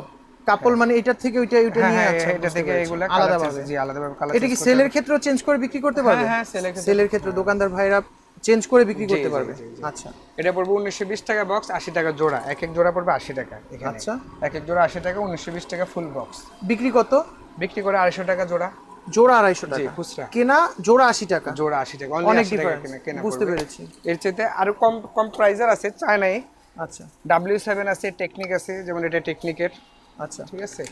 কাপল মানে এটার থেকে ওইটা নিয়ে, আচ্ছা এটা থেকে এগুলা আলাদাভাবে? জি আলাদাভাবে কালার। এটা কি সেলের ক্ষেত্রেও চেঞ্জ করে বিক্রি করতে পারবে? হ্যাঁ সেলের ক্ষেত্রে দোকানদার ভাইরা চেঞ্জ করে বিক্রি করতে পারবে। আচ্ছা এটা পড়বে 1920 টাকা বক্স, 80 টাকা জোড়া। এক এক জোড়া পড়বে 80 টাকা এখানে। আচ্ছা এক এক জোড়া 80 টাকা, 1920 টাকা ফুল বক্স। বিক্রি কত? বিক্রি করে 250 টাকা জোড়া। জোড়া 250 টাকা? জি খুচরা। কেনা জোড়া 80 টাকা? জোড়া 80 টাকা, অনেক ডিফারেন্স, বুঝতে পেরেছি। এর চাইতে আরো কম প্রাইজার আছে চায়নায়। আচ্ছা W7 আছে, টেকনিক আছে, যেমন এটা টেকনিকের। আচ্ছা ঠিক আছে,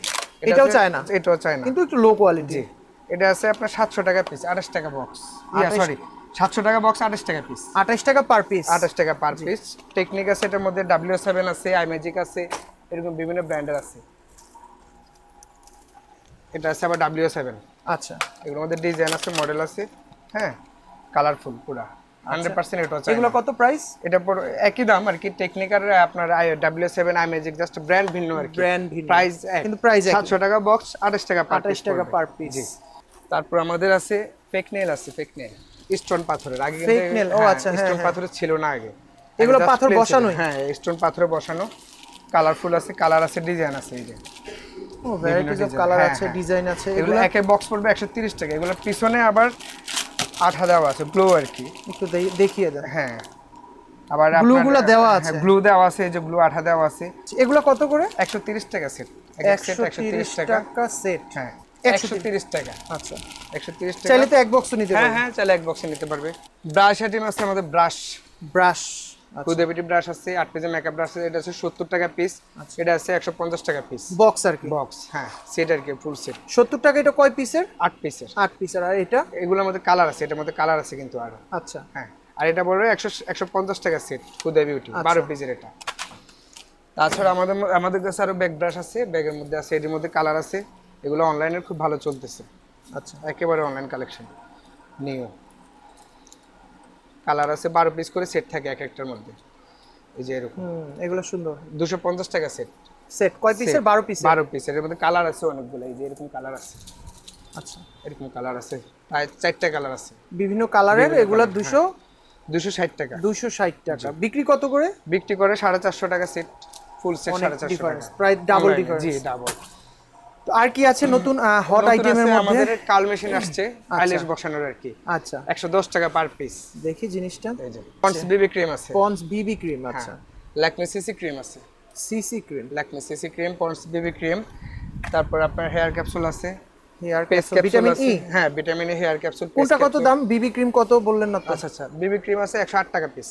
এটাও চায়না? এটাও চায়না, কিন্তু একটু লো কোয়ালিটি। এটা আছে আপনার 700 টাকা পিস, 28 টাকা বক্স। সরি 700 টাকা বক্স, 28 টাকা পিস। 28 টাকা পার পিস? 28 টাকা পার পিস। টেকনিক আছে, এটার মধ্যে W7 আছে, আই ম্যাজিক আছে, এরকম বিভিন্ন ব্র্যান্ডের আছে। এটা আছে আবার W7। আচ্ছা এগুলোর মধ্যে ডিজাইন আছে, মডেল আছে, হ্যাঁ কালারফুল পুরা 100%। এটা চাই। এগুলো কত প্রাইস? এটা পুরো একই দাম আর কি, টেকনিক আর আপনার W7 I magic, just brand ভিন্ন আর কি, ব্র্যান্ড ভিন্ন, প্রাইস কিন্তু প্রাইস 700 টাকা বক্স, 28 টাকা পার পিস। 28 টাকা পার পিস। তারপর আমাদের আছে ফেক নেল আছে, ফেক নেল স্টোন পাথরের। আগে ফেক নেল, ও আচ্ছা, হ্যাঁ স্টোন পাথরের ছিল না আগে, এগুলো পাথর বসানো? হ্যাঁ স্টোন পাথরে বসানো, কালারফুল আছে, কালার আছে, ডিজাইন আছে। এই যে ও ভ্যারাইটিস অফ কালার আছে, ডিজাইন আছে। এগুলো এক এক বক্স পড়বে 130 টাকা। এগুলোর পিছনে আবার আঠা দেওয়া আছে, গ্লো আর কি, একটু দেখিয়ে দেন। হ্যাঁ আবার গ্লুগুলো দেওয়া আছে? গ্লু দেওয়া আছে, এই যে গ্লু আঠা দেওয়া আছে। এগুলো কত করে? 130 টাকা সেট। 130 টাকা সেট? হ্যাঁ 130 টাকা। আচ্ছা 130 টাকা। চাইলে তো এক বক্স নিতে পারবে? হ্যাঁ চাইলে এক বক্সে নিতে পারবে। ব্রাশ আইটেম আছে আমাদের, ব্রাশ কুদেবিটি ব্রাশ আছে, 8 পিসের মেকআপ ব্রাশ আছে। এটা আছে 70 টাকা পিস, এটা আছে 150 টাকা পিস। বক্স আর কি? বক্স, হ্যাঁ সেট আর কি, ফুল সেট। 70 টাকা। এটা কয় পিসের? 8 পিসের। 8 পিসের। আর এটা? এগুলোর মধ্যে কালার আছে, এটার মধ্যে কালার আছে কিন্তু আরো। আচ্ছা হ্যাঁ, আর এটা পড়বে 150 টাকা সেট, কুদে বিউটি 12 পিসের এটা। তাছাড়া আমাদের কাছে আরো ব্যাগ ব্রাশ আছে, ব্যাগের মধ্যে আছে, এর মধ্যে কালার আছে। এগুলো অনলাইনে খুব ভালো চলতেছে। আচ্ছা একেবারে অনলাইন কালেকশন, নিউ কালার আছে, 12 পিস করে সেট থাকে এক একটার মধ্যে। এই যে এরকম, এগুলো সুন্দর। 250 টাকা সেট। সেট কয় পিসের? 12 পিসের। 12 পিসের। এর মধ্যে কালার আছে অনেকগুলো, এই যে এরকম কালার আছে। আচ্ছা এরকম কালার আছে, প্রায় 4টা কালার আছে বিভিন্ন কালারের। এগুলো 260 টাকা। 260 টাকা। বিক্রি কত করে? বিক্রি করে 450 টাকা সেট, ফুল সেট 450 টাকা। প্রায় ডাবল ডিফারেন্স। জি ডাবল। তো আর কি আছে নতুন হট আইটেমের মধ্যে? আমাদের কাল মেশিন আসছে আইলেশ বসানোর আর কি। আচ্ছা 110 টাকা পার পিস। দেখি জিনিসটা। এই যে পন্স বিবি ক্রিম আছে। পন্স বিবি ক্রিম, আচ্ছা। ল্যাকমে সিসি ক্রিম আছে। CC cream, Lakme CC cream, Pond's BB cream. তারপর আপনার হেয়ার ক্যাপসুল আছে। Hair capsule vitamin E. হ্যাঁ ভিটামিন ই হেয়ার ক্যাপসুল। কোনটা কত দাম? বিবি ক্রিম কত বললেন না তো? আচ্ছা আচ্ছা বিবি ক্রিম আছে 108 টাকা পিস।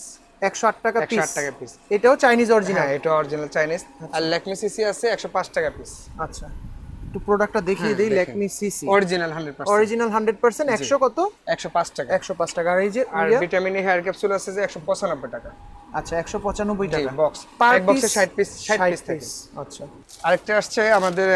108 টাকা পিস। 108 টাকা পিস। এটাও চাইনিজ অরিজিনাল? হ্যাঁ এটা অরিজিনাল চাইনিজ। আর ল্যাকমে সিসি আছে 105 টাকা পিস। আচ্ছা একটু প্রোডাক্টটা দেখিয়ে দেই। Lakme CC original 100%। অরিজিনাল 100%। 100 কত? 105 টাকা। 105 টাকা। আর এই যে আর ভিটামিন ই হেয়ার ক্যাপসুল আছে যে 195 টাকা। আচ্ছা 195 টাকা বক্স। এক বক্সে 60 পিস 60 পিস। আচ্ছা আরেকটা আসছে আমাদের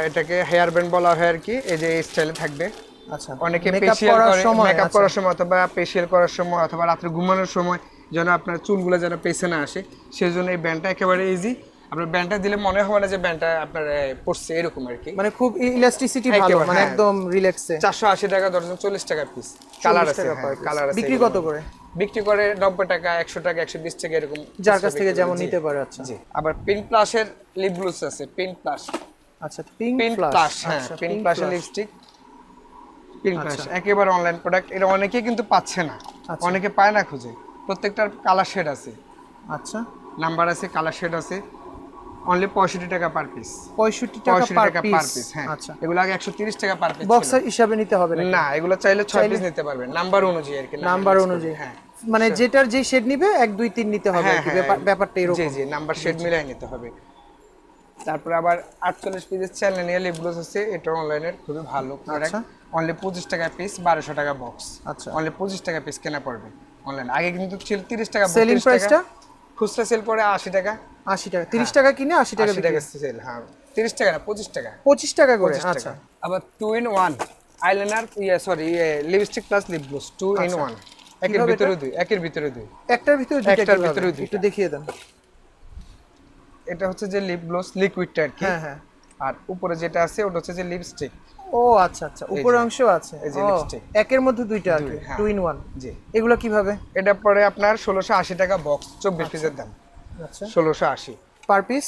এটাকে হেয়ার ব্যান্ড বলা হয় আর কি। এই যে এই স্টাইলে থাকবে। আচ্ছা অনেকে ফেশিয়াল করে, মেকআপ করার সময় অথবা ফেশিয়াল করার সময় অথবা রাতে ঘুমানোর সময় যেন আপনার চুলগুলো যেন পেছে না আসে, সেজন্য এই ব্যান্ডটা একেবারে ইজি। আপনার ব্যান্ডটা দিলে মনে হবে না যে ব্যান্ডটা আপনার পড়ছে, এরকম আর কি। মানে খুব ইলাস্টিসিটি ভালো, মানে একদম রিল্যাক্সে। 480 টাকা দর্জন, 40 টাকা পিস। কালার আছে, কালার আছে। বিক্রি কত করে? বিক্রি করে 90 টাকা, 100 টাকা, 120 টাকা এরকম, যার কাছ থেকে যেমন নিতে পারে। আচ্ছা জি। আবার পিঙ্ক প্লাসের লিপ গ্লস আছে, পিঙ্ক প্লাস। আচ্ছা পিঙ্ক প্লাস, হ্যাঁ পিঙ্ক প্লাসের লিপস্টিক। পিঙ্ক প্লাস একেবারে অনলাইন প্রোডাক্ট। এটা অনেকে কিন্তু পাচ্ছে না, অনেকে পায় না খুঁজে। প্রত্যেকটার কালার শেড আছে। আচ্ছা নাম্বার আছে, কালার শেড আছে। অনলি 65 টাকা পার পিস। 65 টাকা পার পিস। হ্যাঁ আচ্ছা এগুলো আগে 130 টাকা পার পিস ছিল। বক্স হিসাবে নিতে হবে না? না এগুলো চাইলে 6 পিস নিতে পারবেন, নাম্বার অনুযায়ী আর কি। নাম্বার অনুযায়ী, হ্যাঁ মানে যেটার যে শেড নিবে 1 2 3 নিতে হবে আর কি, ব্যাপারটা এরকম। জি জি নাম্বার শেড মিলাই নিতে হবে। তারপর আবার 48 পিসের চ্যানেলিয়া লিপ গ্লস আছে। এটা অনলাইনের খুবই ভালো প্রোডাক্ট। অনলি 25 টাকা পিস, 1200 টাকা বক্স। আচ্ছা অনলি 25 টাকা পিস কেনা পড়বে অনলাইন। আগে কিন্তু ছিল 30 টাকা। সেলিং প্রাইসটা খুচরা সেল করে 80 টাকা। 80 টাকা, 30 টাকা কিনে 80 টাকা বিক্রি। সেল, হ্যাঁ 30 টাকা না 25 টাকা। 25 টাকা করে। আচ্ছা আবার 2 in 1 eyeliner, lipstick plus lip gloss 2 in 1। একের ভিতরে দুই, একের ভিতরে দুই। একটার ভিতরে দুইটা, একটার ভিতরে দুই। একটু দেখিয়ে দেন। এটা হচ্ছে যে লিপ গ্লস লিকুইডটা আর কি। হ্যাঁ হ্যাঁ। আর উপরে যেটা আছে ওটা হচ্ছে যে লিপস্টিক। ও আচ্ছা আচ্ছা, উপরের অংশ আছে। এই যে লিপস্টিক একের মধ্যে দুইটা আর কি, 2 in 1। জি। এগুলো কিভাবে? এটা পড়ে আপনার 1680 টাকা বক্স, 24 পিসের দাম। আচ্ছা 1680 পার পিস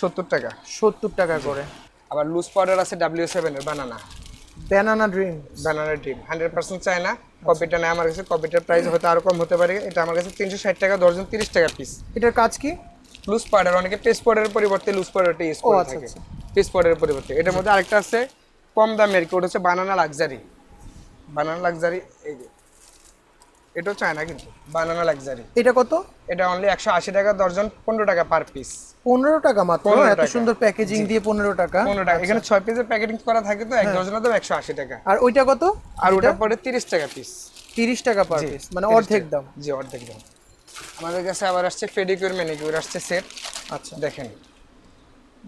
70 টাকা। 70 টাকা করে। আবার লুজ পাউডার আছে W7 এর banana. Banana dream, banana dream 100% China. কপিটা নেই আমার কাছে, কপিটার প্রাইস হয়তো আরো কম হতে পারে। এটা আমার কাছে 360 টাকা দর্জন, 30 টাকা পিস। এটার কাজ কি? লুজ পাউডার, অনেকে পেস্ট পাউডারের পরিবর্তে লুজ পাউডারটা ইউজ করে থাকে। পেস্ট পাউডারের পরিবর্তে এটার মধ্যে আরেকটা আছে কম দামের কি, ওটা হচ্ছে বানানা লাক্সারি। বানানা লাক্সারি, এই যে এটাও চায়না কিন্তু বানানা লাক্সারি। এটা কত? এটা অনলি 180 টাকা দর্জন, 15 টাকা পার পিস। 15 টাকা মাত্র? এত সুন্দর প্যাকেজিং দিয়ে 15 টাকা? 15 টাকা। এখানে 6 পিসের প্যাকেটিং করা থাকে তো এক ডজনের দাম 180 টাকা। আর ওইটা কত? আর ওটা পড়ে 30 টাকা পিস। 30 টাকা পার পিস, মানে অর্ধেক দাম। জি অর্ধেক দাম। আমাদের কাছে আবার আসছে পেডিকিউর ম্যানিকিউর আসছে সেট। আচ্ছা দেখেন,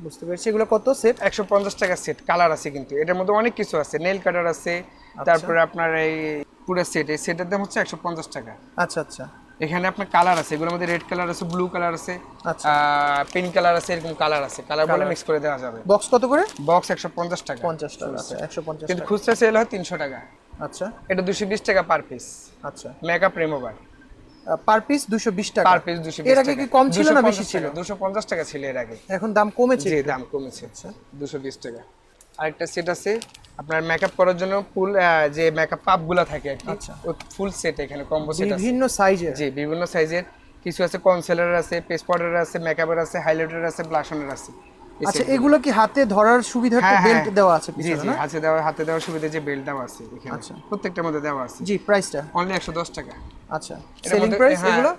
বুঝতে পেরেছি। এগুলো কত সেট? 150 টাকা সেট। কালার আছে কিন্তু এটার মধ্যে অনেক কিছু আছে। নেল কাটার আছে, তারপরে আপনার এই পুরো সেট, এই সেটের দাম হচ্ছে 150 টাকা। আচ্ছা আচ্ছা। এখানে আপনার কালার আছে, এগুলোর মধ্যে রেড কালার আছে, ব্লু কালার আছে, পিঙ্ক কালার আছে, এরকম কালার আছে। কালার বলে মিক্স করে দেওয়া যাবে। বক্স কত করে? বক্স 150 টাকা। 50 টাকা। আচ্ছা 150 কিন্তু খুচরা সেল হয় 300 টাকা। আচ্ছা এটা 220 টাকা পার পিস। আচ্ছা মেকআপ রিমুভার পার পিস 220 টাকা। পার পিস 220 টাকা। এর আগে কি কম ছিল না বেশি ছিল? 250 টাকা ছিল এর আগে। এখন দাম কমেছে? জি দাম কমেছে। আচ্ছা 220 টাকা। আরেকটা সেট আছে আপনার মেকআপ করার জন্য, ফুল যে মেকআপ পাপগুলো থাকে আর কি। আচ্ছা ফুল সেট, এখানে কম্বো সেট আছে বিভিন্ন সাইজের। জি বিভিন্ন সাইজের। কিছু আছে কনসিলার আছে, পেস পাউডার আছে, মেকআপের আছে, হাইলাইটার আছে, ব্লাশার আছে। আচ্ছা এগুলো কি হাতে ধরার সুবিধার্থে বেল্ট দেওয়া আছে জি পিছনে? জি হাতে দেওয়ার সুবিধা যে বেল্ট দেওয়া আছে এখানে। আচ্ছা প্রত্যেকটার মধ্যে দেওয়া আছে। জি প্রাইসটা অনলি 110 টাকা। আচ্ছা সেলিং প্রাইস এগুলো?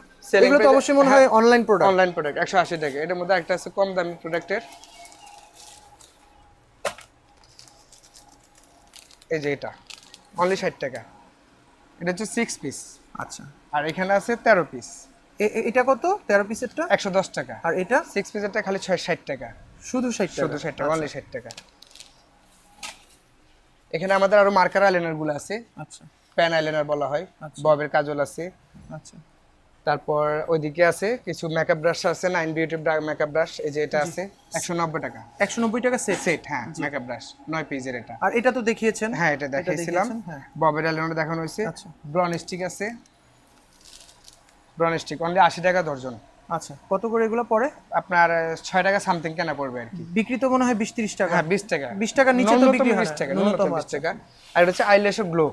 এগুলো তো অবশ্যই মনে হয় অনলাইন প্রোডাক্ট। অনলাইন প্রোডাক্ট 180 টাকা। এর মধ্যে একটা আছে কম দামি প্রোডাক্টের, এই যে এটা অনলি 60 টাকা। এটা হচ্ছে 6 পিস। আচ্ছা আর এখানে আছে 13 পিস। এটা কত? 13 পিসেরটা 110 টাকা। আর এটা 6 পিসেরটা খালি 60 টাকা। শুধু 60 টাকা? শুধু 60 টাকা, অনলি 60 টাকা। এখানে আমাদের আরো মার্কার আইলাইনার গুলো আছে। আচ্ছা পেন আইলাইনার বলা হয়। ববের কাজল আছে। আচ্ছা তারপর ওইদিকে আছে কিছু মেকআপ ব্রাশ আছে, 9 বিউটি মেকআপ ব্রাশ। এই যে এটা আছে 190 টাকা। 190 টাকা সেট? সেট হ্যাঁ, মেকআপ ব্রাশ 9 পিসের এটা। আর এটা তো দেখিয়েছেন? হ্যাঁ এটা দেখাইছিলাম। ববের আইলাইনার দেখানো হয়েছে। ব্রন স্টিক আছে, ব্রন স্টিক অনলি 80 টাকা দর্জন। আচ্ছা, কত করে এগুলো পড়ে? আপনার 6 টাকা সামথিং কেনা পড়বে আর কি। বিক্রি তো মনে হয় 20-30 টাকা। হ্যাঁ 20 টাকা, 20 টাকার নিচে তো বিক্রি হয় 20 না। টাকা, ন্যূনতম 20 টাকা। আর এটা হচ্ছে আইল্যাশ গ্লো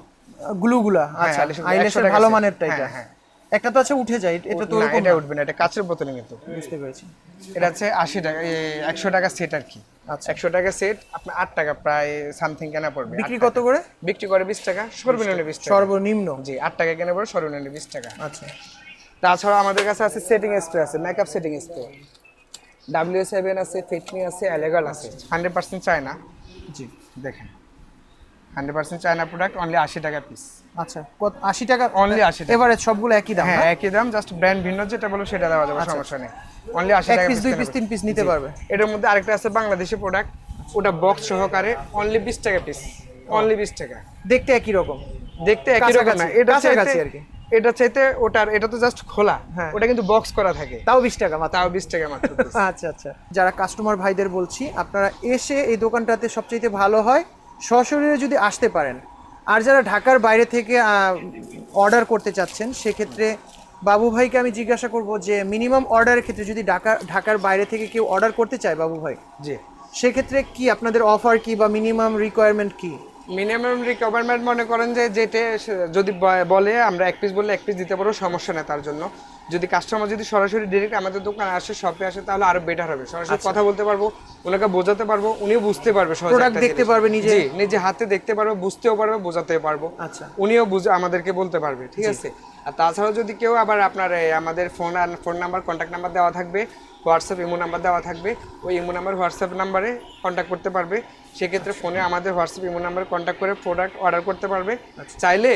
গ্লুগুলা। আচ্ছা, আইল্যাশের ভালো মানের টাইটা। হ্যাঁ, একটা তো আছে উঠে যায়, এটা তো না এরকম এটা না। উঠবে না, এটা কাঁচের বোতলের মতো। বুঝতে পেরেছি। এটা হচ্ছে 80 টাকা, 100 টাকা সেট আর কি। আচ্ছা, 100 টাকা সেট আপনার 8 টাকা প্রায় সামথিং কেনা পড়বে। বিক্রি কত করে? বিক্রি করে 20 টাকা, সর্বনিম্ন 20 টাকা। সর্বনিম্ন? জি, 8 টাকা কেনা পড়ে, সর্বনিম্ন 20 টাকা। আচ্ছা। তাছাড়া আমাদের কাছে আছে সেটিং স্প্রে, আছে মেকআপ সেটিং স্প্রে, W7 আছে, ফিটমি আছে, এলেগাল আছে, 100% চায়না। জি, দেখেন 100% চায়না প্রোডাক্ট, অনলি 80 টাকা পিস। আচ্ছা, কত? 80 টাকা অনলি 80 টাকা। এভারেজ সবগুলো একই দাম? হ্যাঁ একই দাম, জাস্ট ব্র্যান্ড ভিন্ন, যেটা বলো সেটা দেওয়া যাবে, সমস্যা নেই। অনলি 80 এক টাকা পিস, 2 পিস, 3 পিস নিতে পারবে। এটার মধ্যে আরেকটা আছে বাংলাদেশি প্রোডাক্ট, ওটা বক্স সহকারে, অনলি 20 টাকা পিস, অনলি 20 টাকা। দেখতে একই রকম? দেখতে একই রকম না, এটা কাছাকাছি আর কি। এটা চাইতে ওটার, এটা তো জাস্ট খোলা, ওটা কিন্তু বক্স করা থাকে। তাও 20 টাকা মাত্র? তাও 20 টাকা মাত্র। আচ্ছা আচ্ছা। যারা কাস্টমার ভাইদের বলছি, আপনারা এসে এই দোকানটাতে সবচেয়ে ভালো হয় সশরীরে যদি আসতে পারেন। আর যারা ঢাকার বাইরে থেকে অর্ডার করতে চাচ্ছেন, সেক্ষেত্রে বাবু ভাইকে আমি জিজ্ঞাসা করব যে মিনিমাম অর্ডারের ক্ষেত্রে যদি ঢাকার বাইরে থেকে কেউ অর্ডার করতে চায় বাবু ভাই, জি, সেক্ষেত্রে কি আপনাদের অফার কি বা মিনিমাম রিকোয়ারমেন্ট কি? মিনিমাম রিকভারমেন্ট মনে করেন যে যেটা যদি বলে আমরা 1 পিস বললে 1 পিস দিতে পারবো, সমস্যা নেই তার জন্য। যদি কাস্টমার যদি সরাসরি ডাইরেক্ট আমাদের দোকানে আসে, শপে আসে, তাহলে আরো বেটার হবে। সরাসরি কথা বলতে পারবো, ওনাকে বোঝাতে পারবো, উনিও বুঝতে পারবে, প্রোডাক্ট দেখতে পারবে, নিজে হাতে দেখতে পারবে, বুঝতেও পারবে, বোঝাতেও পারবো। আচ্ছা, উনিও বুঝে আমাদেরকে বলতে পারবে, ঠিক আছে। আর তাছাড়াও যদি কেউ আবার আপনার আমাদের ফোন নাম্বার, কন্ট্যাক্ট নাম্বার দেওয়া থাকবে, হোয়াটসঅ্যাপ ইমো নাম্বার দেওয়া থাকবে, ওই ইমো নাম্বার হোয়াটসঅ্যাপ নাম্বারে কন্ট্যাক্ট করতে পারবে। সেক্ষেত্রে ফোনে আমাদের হোয়াটসঅ্যাপ ইমো নাম্বার কন্ট্যাক্ট করে প্রোডাক্ট অর্ডার করতে পারবে। চাইলে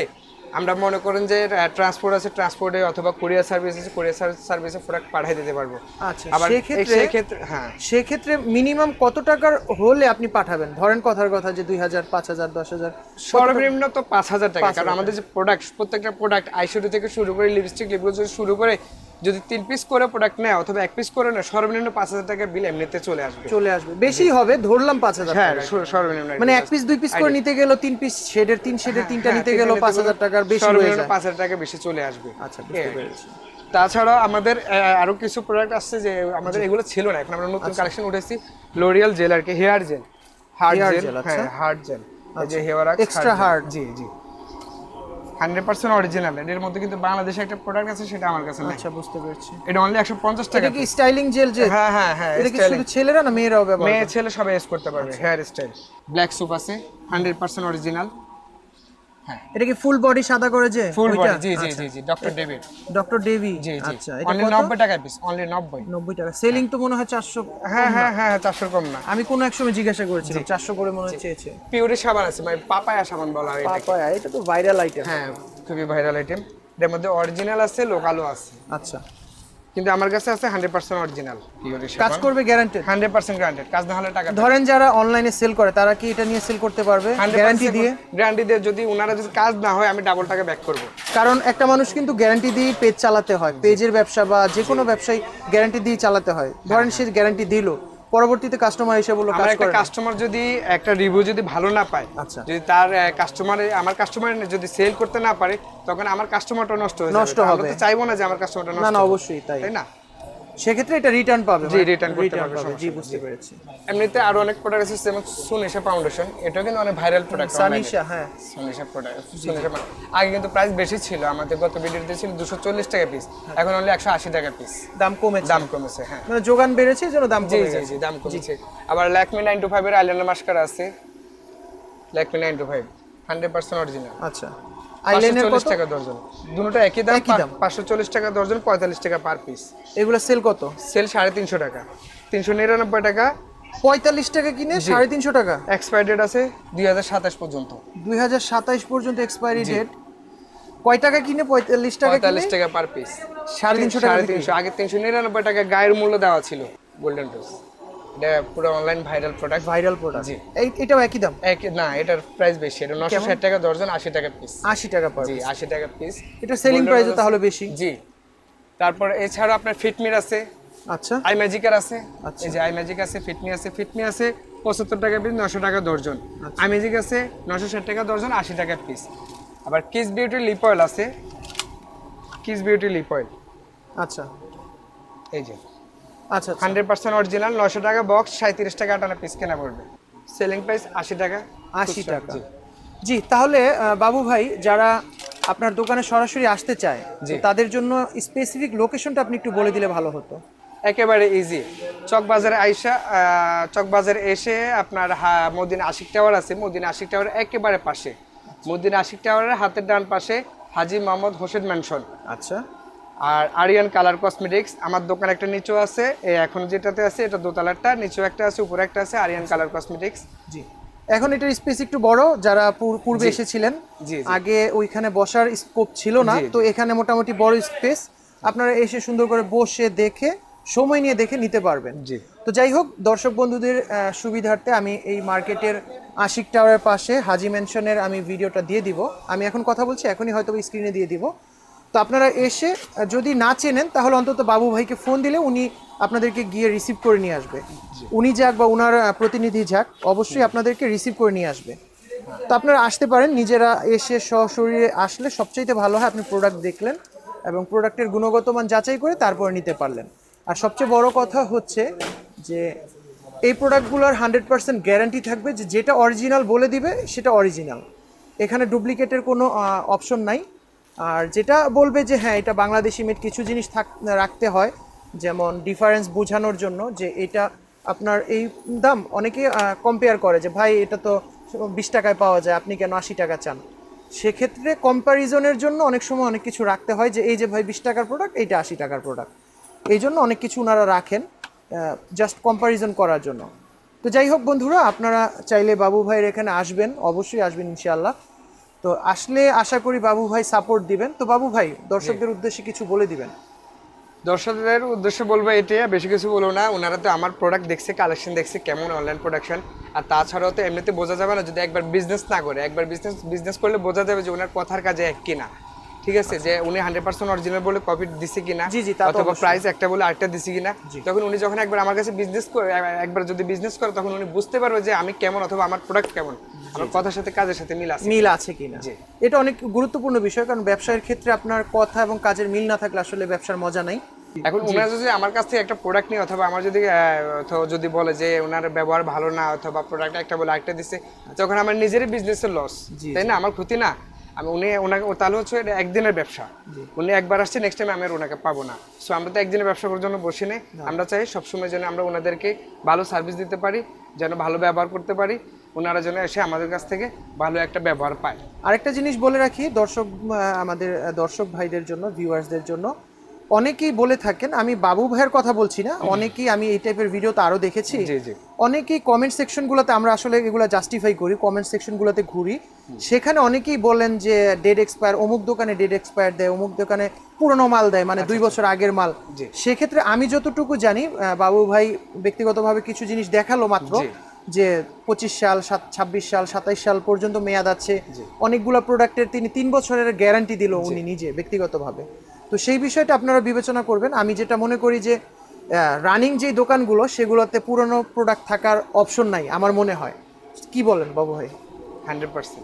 আমরা মনে করেন যে ট্রান্সপোর্ট আছে, ট্রান্সপোর্টে অথবা কুরিয়ার সার্ভিস আছে, কুরিয়ার সার্ভিসে প্রোডাক্ট পাঠিয়ে দিতে পারবো। আচ্ছা, আবার সেক্ষেত্রে হ্যাঁ, সেক্ষেত্রে মিনিমাম কত টাকার হলে আপনি পাঠাবেন? ধরেন কথার কথা যে 2000, 5000, 10000, সর্বনিম্ন তো 5000 টাকা। কারণ আমাদের যে প্রোডাক্ট, প্রত্যেকটা প্রোডাক্ট আইশ্যাডো থেকে শুরু করে লিপস্টিক, লিপগুলো থেকে শুরু করে, যদি 3 পিস করে প্রোডাক্ট নেয় অথবা 1 পিস করে নেয়, সর্বনিম্ন 5000 টাকা বিল এমনিতে চলে আসবে। বেশি হবে, ধরলাম 5000 হ্যাঁ, টাকা সর্বনিম্ন। মানে 1 পিস 2 পিস করে নিতে গেল, 3 পিস শেডের 3 শেডের 3টা নিতে গেল 5000 টাকার বেশি হয়ে যায়। 5000 টাকা বেশি চলে আসবে। আচ্ছা, বুঝতে পেরেছি। তাছাড়া আমাদের আরো কিছু প্রোডাক্ট আসছে যে আমাদের এগুলো ছিল না, এখন আমরা নতুন কালেকশন উঠেছি। লরিয়াল জেল আর কি, হেয়ার জেল, হার্ড জেল। হ্যাঁ, হার্ড জেল, এই যে হেয়ার এক্সট্রা হার্ড। জি জি, 100% অরিজিনাল। এর মধ্যে কিন্তু বাংলাদেশে একটা প্রোডাক্ট আছে, সেটা আমার কাছে নাই। আচ্ছা, বুঝতে পেরেছি। এটা অনলি 150 টাকা। এটা কি স্টাইলিং জেল? যে হ্যাঁ হ্যাঁ হ্যাঁ, এটা কি শুধু ছেলেরা না মেয়েরাও ব্যবহার করে? মেয়ে ছেলে সবাই ইউজ করতে পারবে। হেয়ার স্টাইল ব্ল্যাক সুপ আছে, 100% অরিজিনাল। হ্যাঁ, এটা কি ফুল বডি সাদা করে? যে ফুল বডি, জি জি জি জি, ডক্টর ডেভিড। ডক্টর ডেভি, জি জি। আচ্ছা, এটা অনলি 90 টাকা পিস, অনলি 90 টাকা। সেলিং তো মনে হয় 400। হ্যাঁ হ্যাঁ হ্যাঁ, 400 কম না। আমি কোন এক সময় জিজ্ঞাসা করেছিলাম 400 করে মনে চেয়েছে। পিওরি সাবান আছে, মানে পাপায়া সাবান বলা হয় এটাকে। পাপায়া, এটা তো ভাইরাল আইটেম। হ্যাঁ, খুবই ভাইরাল আইটেম। এর মধ্যে অরিজিনাল আছে, লোকালও আছে। আচ্ছা, কিন্তু আমার কাছে আছে 100% অরিজিনাল পিওরি সাবান। কাজ করবে গ্যারান্টেড? 100% গ্যারান্টেড, কাজ না হলে টাকা। ধরেন যারা অনলাইনে সেল করে, তারা কি এটা নিয়ে সেল করতে পারবে গ্যারান্টি দিয়ে? গ্যারান্টি দিয়ে, যদি ওনারা যদি কাজ না হয়, আমি ডাবল টাকা ব্যাক করব। কারণ একটা মানুষ কিন্তু গ্যারান্টি দিয়ে পেজ চালাতে হয়, পেজের ব্যবসা বা যে কোনো ব্যবসায় গ্যারান্টি দিয়ে চালাতে হয়। ধরেন সে গ্যারান্টি দিল, পরবর্তীতে কাস্টমার এসে বলল কাজ করে না। কাস্টমার যদি একটা রিভিউ যদি ভালো না পায়, আচ্ছা, যদি তার আমার কাস্টমার যদি সেল করতে না পারে, তখন আমার কাস্টমারটা নষ্ট হয়ে যাবে। আমরা তো চাইবো না যে আমার কাস্টমারটা নষ্ট হোক। না, অবশ্যই তাই না? সেক্ষেত্রে এটা রিটার্ন পাবে? জি, রিটার্ন করতে পারবে। জি, বুঝতে পেরেছি। এমনিতে আরো অনেক প্রোডাক্ট আছে, যেমন সুনিশা ফাউন্ডেশন, এটাও কিন্তু অনেক ভাইরাল প্রোডাক্ট। সানিশা, হ্যাঁ, সুনিশা প্রোডাক্ট। আগে কিন্তু প্রাইস বেশি ছিল, আমাদের গত ভিডিওতে ছিল 240 টাকা পিস, এখন অনলি 180 টাকা পিস। দাম কমেছে? হ্যাঁ, মানে যোগান বেড়েছে যেন দাম কমে গেছে। জি, দাম কমেছে। আবার ল্যাকমি 925 এর আইলাইনার মাস্কারা আছে, ল্যাকমি 925 100% অরিজিনাল। আচ্ছা, আইলাইনার কত টাকা দর্জন? দুটোটা একই দাম, 540 টাকা দর্জন, 45 টাকা পার পিস। এগুলা সেল কত? সেল 350 টাকা, 399 টাকা। 45 টাকা কিনে 350 টাকা। এক্সপায়ারি ডেট আছে 2027 পর্যন্ত। 2027 পর্যন্ত এক্সপায়ারি ডেট। কয় টাকা কিনে? 45 টাকা কিনে, 45 টাকা পার পিস। 350 টাকা। 350, আগে 399 টাকা গায়ের মূল্য দেওয়া ছিল গোল্ডেন টোস। এটা পুরো অনলাইন ভাইরাল প্রোডাক্ট। জি, এটাও একই দাম? না, এটার প্রাইস বেশি। এটা 960 টাকা দর্জন, 80 টাকা পিস। 80 টাকা পার? জি, 80 টাকা পিস। এটা সেলিং প্রাইসও তাহলে বেশি? জি। তারপর এছাড়া আপনার ফিটমির আছে। আচ্ছা, আই ম্যাজিকার আছে। এই যে আই ম্যাজিক আছে, ফিটমি আছে। ফিটমি আছে 75 টাকা পিস, 900 টাকা দর্জন। আই ম্যাজিক আছে 960 টাকা দর্জন, 80 টাকা পিস। আবার কিস বিউটি লিপ অয়েল আছে, কিস বিউটি লিপ অয়েল। আচ্ছা, এই যে আচ্ছা 100% অরিজিনাল, 900 টাকা বক্স, 37 টাকা আটানা পিস কেনা পড়বে। সেলিং প্রাইস 80 টাকা। 80 টাকা। জি, তাহলে বাবু ভাই যারা আপনার দোকানে সরাসরি আসতে চায় তো তাদের জন্য স্পেসিফিক লোকেশনটা আপনি একটু বলে দিলে ভালো হতো। একেবারে ইজি, চকবাজারে আইসা চকবাজারে এসে আপনার মদিনা আশিক টাওয়ার আছে, মদিনা আশিক টাওয়ারের একেবারে পাশে, মদিনা আশিক টাওয়ারের হাতের ডান পাশে হাজী মোহাম্মদ হোসেন ম্যানশন। আচ্ছা। আর আরিয়ান কালার কসমেটিক্স আমার দোকান একটা নিচেও আছে, এখন যেটাতে আছে এটা দোতলারটা, নিচেও একটা আছে, উপরে একটা আছে, আরিয়ান কালার কসমেটিক্স। জি, এখন এটার স্পেস একটু বড়, যারা পূর্বে এসেছিলেন আগে ওইখানে বসার স্কোপ ছিল না, তো এখানে মোটামুটি বড় স্পেস, আপনারা এসে সুন্দর করে বসে দেখে সময় নিয়ে দেখে নিতে পারবেন। জি, তো যাই হোক, দর্শক বন্ধুদের সুবিধার্থে আমি এই মার্কেটের আশিক টাওয়ারের পাশে হাজী ম্যানশনের আমি ভিডিওটা দিয়ে দিব, আমি এখন কথা বলছি এখনই হয়তো স্ক্রিনে দিয়ে দিব। তো আপনারা এসে যদি না চেনেন তাহলে অন্তত বাবু ভাইকে ফোন দিলে উনি আপনাদেরকে গিয়ে রিসিভ করে নিয়ে আসবে, উনি যাক বা ওনার প্রতিনিধি যাক, অবশ্যই আপনাদেরকে রিসিভ করে নিয়ে আসবে। তো আপনারা আসতে পারেন, নিজেরা এসে সশরীরে আসলে সবচাইতে ভালো হয়, আপনি প্রোডাক্ট দেখলেন এবং প্রোডাক্টের গুণগত মান যাচাই করে তারপরে নিতে পারলেন। আর সবচেয়ে বড় কথা হচ্ছে যে এই প্রোডাক্টগুলোর 100% গ্যারান্টি থাকবে, যে যেটা অরিজিনাল বলে দিবে সেটা অরিজিনাল, এখানে ডুপ্লিকেটের কোনো অপশন নাই। আর যেটা বলবে যে হ্যাঁ এটা বাংলাদেশি মেড, কিছু জিনিস রাখতে হয়, যেমন ডিফারেন্স বোঝানোর জন্য, যে এটা আপনার এই দাম অনেকে কম্পেয়ার করে যে ভাই এটা তো 20 টাকায় পাওয়া যায়, আপনি কেন 80 টাকা চান। সেক্ষেত্রে কম্প্যারিজনের জন্য অনেক সময় অনেক কিছু রাখতে হয়, যে এই যে ভাই 20 টাকার প্রোডাক্ট, এইটা 80 টাকার প্রোডাক্ট, এই জন্য অনেক কিছু ওনারা রাখেন জাস্ট কম্প্যারিজন করার জন্য। তো যাই হোক বন্ধুরা, আপনারা চাইলে বাবু ভাইয়ের এখানে আসবেন, অবশ্যই আসবেন ইনশাআল্লাহ। তো আসলে আশা করি বাবু ভাই সাপোর্ট দিবেন। তো বাবু ভাই দর্শকদের উদ্দেশ্যে কিছু বলে দিবেন। দর্শকদের উদ্দেশ্যে বলবো এটাই, বেশি কিছু বলবো না। ওনারা তো আমার প্রোডাক্ট দেখছে, কালেকশন দেখছে কেমন অনলাইন প্রোডাকশন, আর তাছাড়াও তো এমনিতে বোঝা যাবে না যদি একবার বিজনেস না করে, একবার বিজনেস করলে বোঝা যাবে যে ওনার কথার কাজে এক কিনা, ঠিক আছে, যে উনি 100% অরিজিনাল বলে কপি দিছে কিনা, অথবা প্রাইস একটা বলে আরেকটা দিছে কিনা। তখন উনি যখন একবার আমার কাছে বিজনেস করে, একবার যদি বিজনেস করে, তখন উনি বুঝতে পারবে যে আমি কেমন, অথবা আমার প্রোডাক্ট কেমন, আমার কথার সাথে কাজের সাথে মিল আছে কিনা। এটা অনেক গুরুত্বপূর্ণ বিষয়, কারণ ব্যবসায়ের ক্ষেত্রে আপনার কথা এবং কাজের মিল না থাকলে আসলে ব্যবসার মজা নাই। এখন ওনারা যদি আমার কাছ থেকে একটা প্রোডাক্ট নিয়ে, অথবা আমার যদি বলে যে ওনার ব্যবহার ভালো না, অথবা প্রোডাক্ট একটা বলে আরেকটা দিচ্ছে, তখন আমার নিজেরই বিজনেসের লস, তাই না, আমার ক্ষতি না। আমি ওনাকে তাহলে হচ্ছে এটা একদিনের ব্যবসা, উনি একবার আসছে, নেক্সট টাইম আমি আর ওনাকে পাবো না। সো আমরা তো একদিনের ব্যবসা করার জন্য বসি নেই, আমরা চাই সবসময় যেন আমরা ওনাদেরকে ভালো সার্ভিস দিতে পারি, যেন ভালো ব্যবহার করতে পারি, ওনারা যেন এসে আমাদের কাছ থেকে ভালো একটা ব্যবহার পায়। আরেকটা জিনিস বলে রাখি আমাদের দর্শক ভাইদের জন্য, ভিউয়ার্সদের জন্য, অনেকেই বলে থাকেন, আমি বাবু ভাইয়ের কথা বলছি না, অনেকেই, আমি এই টাইপের ভিডিও তো আরো দেখেছি, অনেকেই কমেন্ট সেকশনগুলোতে, আমরা আসলে এগুলো জাস্টিফাই করি, কমেন্ট সেকশনগুলোতে ঘুরি, সেখানে অনেকেই বলেন যে ডেট এক্সপায়ার, অমুক দোকানে ডেট এক্সপায়ার দেয়, অমুক দোকানে পুরনো মাল দেয়, মানে 2 বছর আগের মাল। সেক্ষেত্রে আমি যতটুকু জানি, বাবু ভাই ব্যক্তিগতভাবে কিছু জিনিস দেখালো মাত্র, যে 25 সাল, 26 সাল, 27 সাল পর্যন্ত মেয়াদ আছে, অনেকগুলো প্রোডাক্টের তিনি 3 বছরের গ্যারান্টি দিল উনি নিজে ব্যক্তিগতভাবে। তো সেই বিষয়টা আপনারা বিবেচনা করবেন। আমি যেটা মনে করি যে রানিং যে দোকানগুলো, সেগুলোতে পুরনো প্রোডাক্ট থাকার অপশন নাই আমার মনে হয়। কি বলেন বাবু ভাই? 100%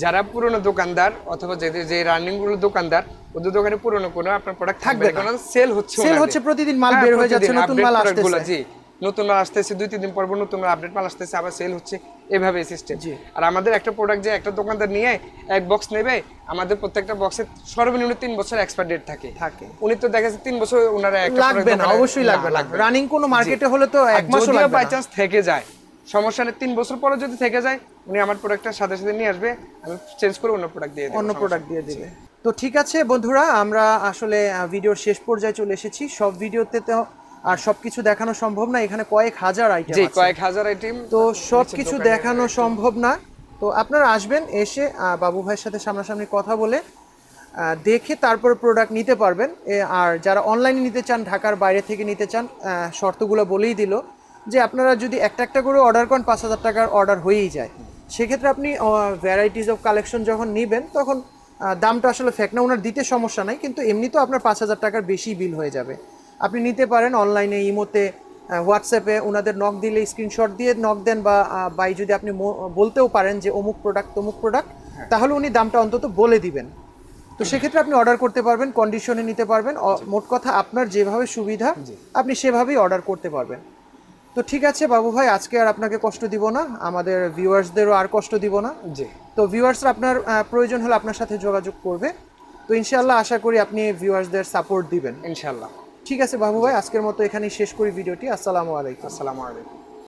যারা পুরনো দোকানদার, অথবা যে রানিং গুলো দোকানদার, ওদের দোকানে পুরনো কোনো আপনার প্রোডাক্ট থাকবে না, কারণ সেল হচ্ছে, প্রতিদিন মাল বের হয়ে যাচ্ছে, নতুন মাল আসতেছে। জি, নতুন মাল আসতেছে, 2-3 দিন পর নতুন আপডেট মাল আসতেছে, আবার সেল হচ্ছে, এভাবে সিস্টেম। আর আমাদের একটা প্রোডাক্ট যে একটা দোকানদার নিয়ে এক বক্স নেবে, আমাদের প্রত্যেকটা বক্সে সর্বনিম্ন 3 বছর এক্সপায়ার ডেট থাকে। উনি তো দেখা যাচ্ছে 3 বছর ওনারা একটা লাগবে না, অবশ্যই লাগবে না। রানিং কোন মার্কেটে হলে তো 1 মাসও লাগবে না। বাই চান্স থেকে যায়, সমস্যা নেই, 3 বছর পরে যদি থেকে যায়, উনি আমার প্রোডাক্টটার সাথে সাথে নিয়ে আসবে, আমি চেঞ্জ করে অন্য প্রোডাক্ট দিয়ে দেব। তো ঠিক আছে বন্ধুরা, আমরা আসলে ভিডিওর শেষ পর্যায়ে চলে এসেছি। সব ভিডিওতে তো আর সবকিছু দেখানো সম্ভব না, এখানে কয়েক হাজার আইটেম আছে, কয়েক হাজার আইটেম, তো সবকিছু দেখানো সম্ভব না। তো আপনারা আসবেন, এসে বাবু ভাইয়ের সাথে সামনাসামনি কথা বলে দেখে তারপর প্রোডাক্ট নিতে পারবেন। আর যারা অনলাইনে নিতে চান, ঢাকার বাইরে থেকে নিতে চান, শর্তগুলো বলেই দিল যে আপনারা যদি একটা করে অর্ডার করেন, 5,000 টাকার অর্ডার হয়েই যায়। সেক্ষেত্রে আপনি ভ্যারাইটিস অফ কালেকশন যখন নেবেন, তখন দামটা আসলে ফেক না, ওনার দিতে সমস্যা নাই, কিন্তু এমনি তো আপনার 5,000 টাকার বেশি বিল হয়ে যাবে। আপনি নিতে পারেন অনলাইনে, ইমোতে, হোয়াটসঅ্যাপে ওনাদের নক দিলে স্ক্রিনশট দিয়ে নক দেন, বা বাই যদি আপনি বলতেও পারেন যে অমুক প্রোডাক্ট তমুক প্রোডাক্ট, তাহলে উনি দামটা অন্তত বলে দিবেন। তো সেক্ষেত্রে আপনি অর্ডার করতে পারবেন, কন্ডিশনে নিতে পারবেন, মোট কথা আপনার যেভাবে সুবিধা আপনি সেভাবেই অর্ডার করতে পারবেন। তো ঠিক আছে বাবু ভাই, আজকে আর আপনাকে কষ্ট দিব না, আমাদের ভিউয়ার্সদেরও আর কষ্ট দিব না। জি, তো ভিউয়ার্সরা আপনার প্রয়োজন হলে আপনার সাথে যোগাযোগ করবে। তো ইনশাআল্লাহ আশা করি আপনি ভিউয়ার্সদের সাপোর্ট দিবেন ইনশাআল্লাহ। ঠিক আছে বাবু ভাই, আজকের মতো এখানেই শেষ করি ভিডিওটি। আসসালামু আলাইকুম। আসসালামু আলাইকুম।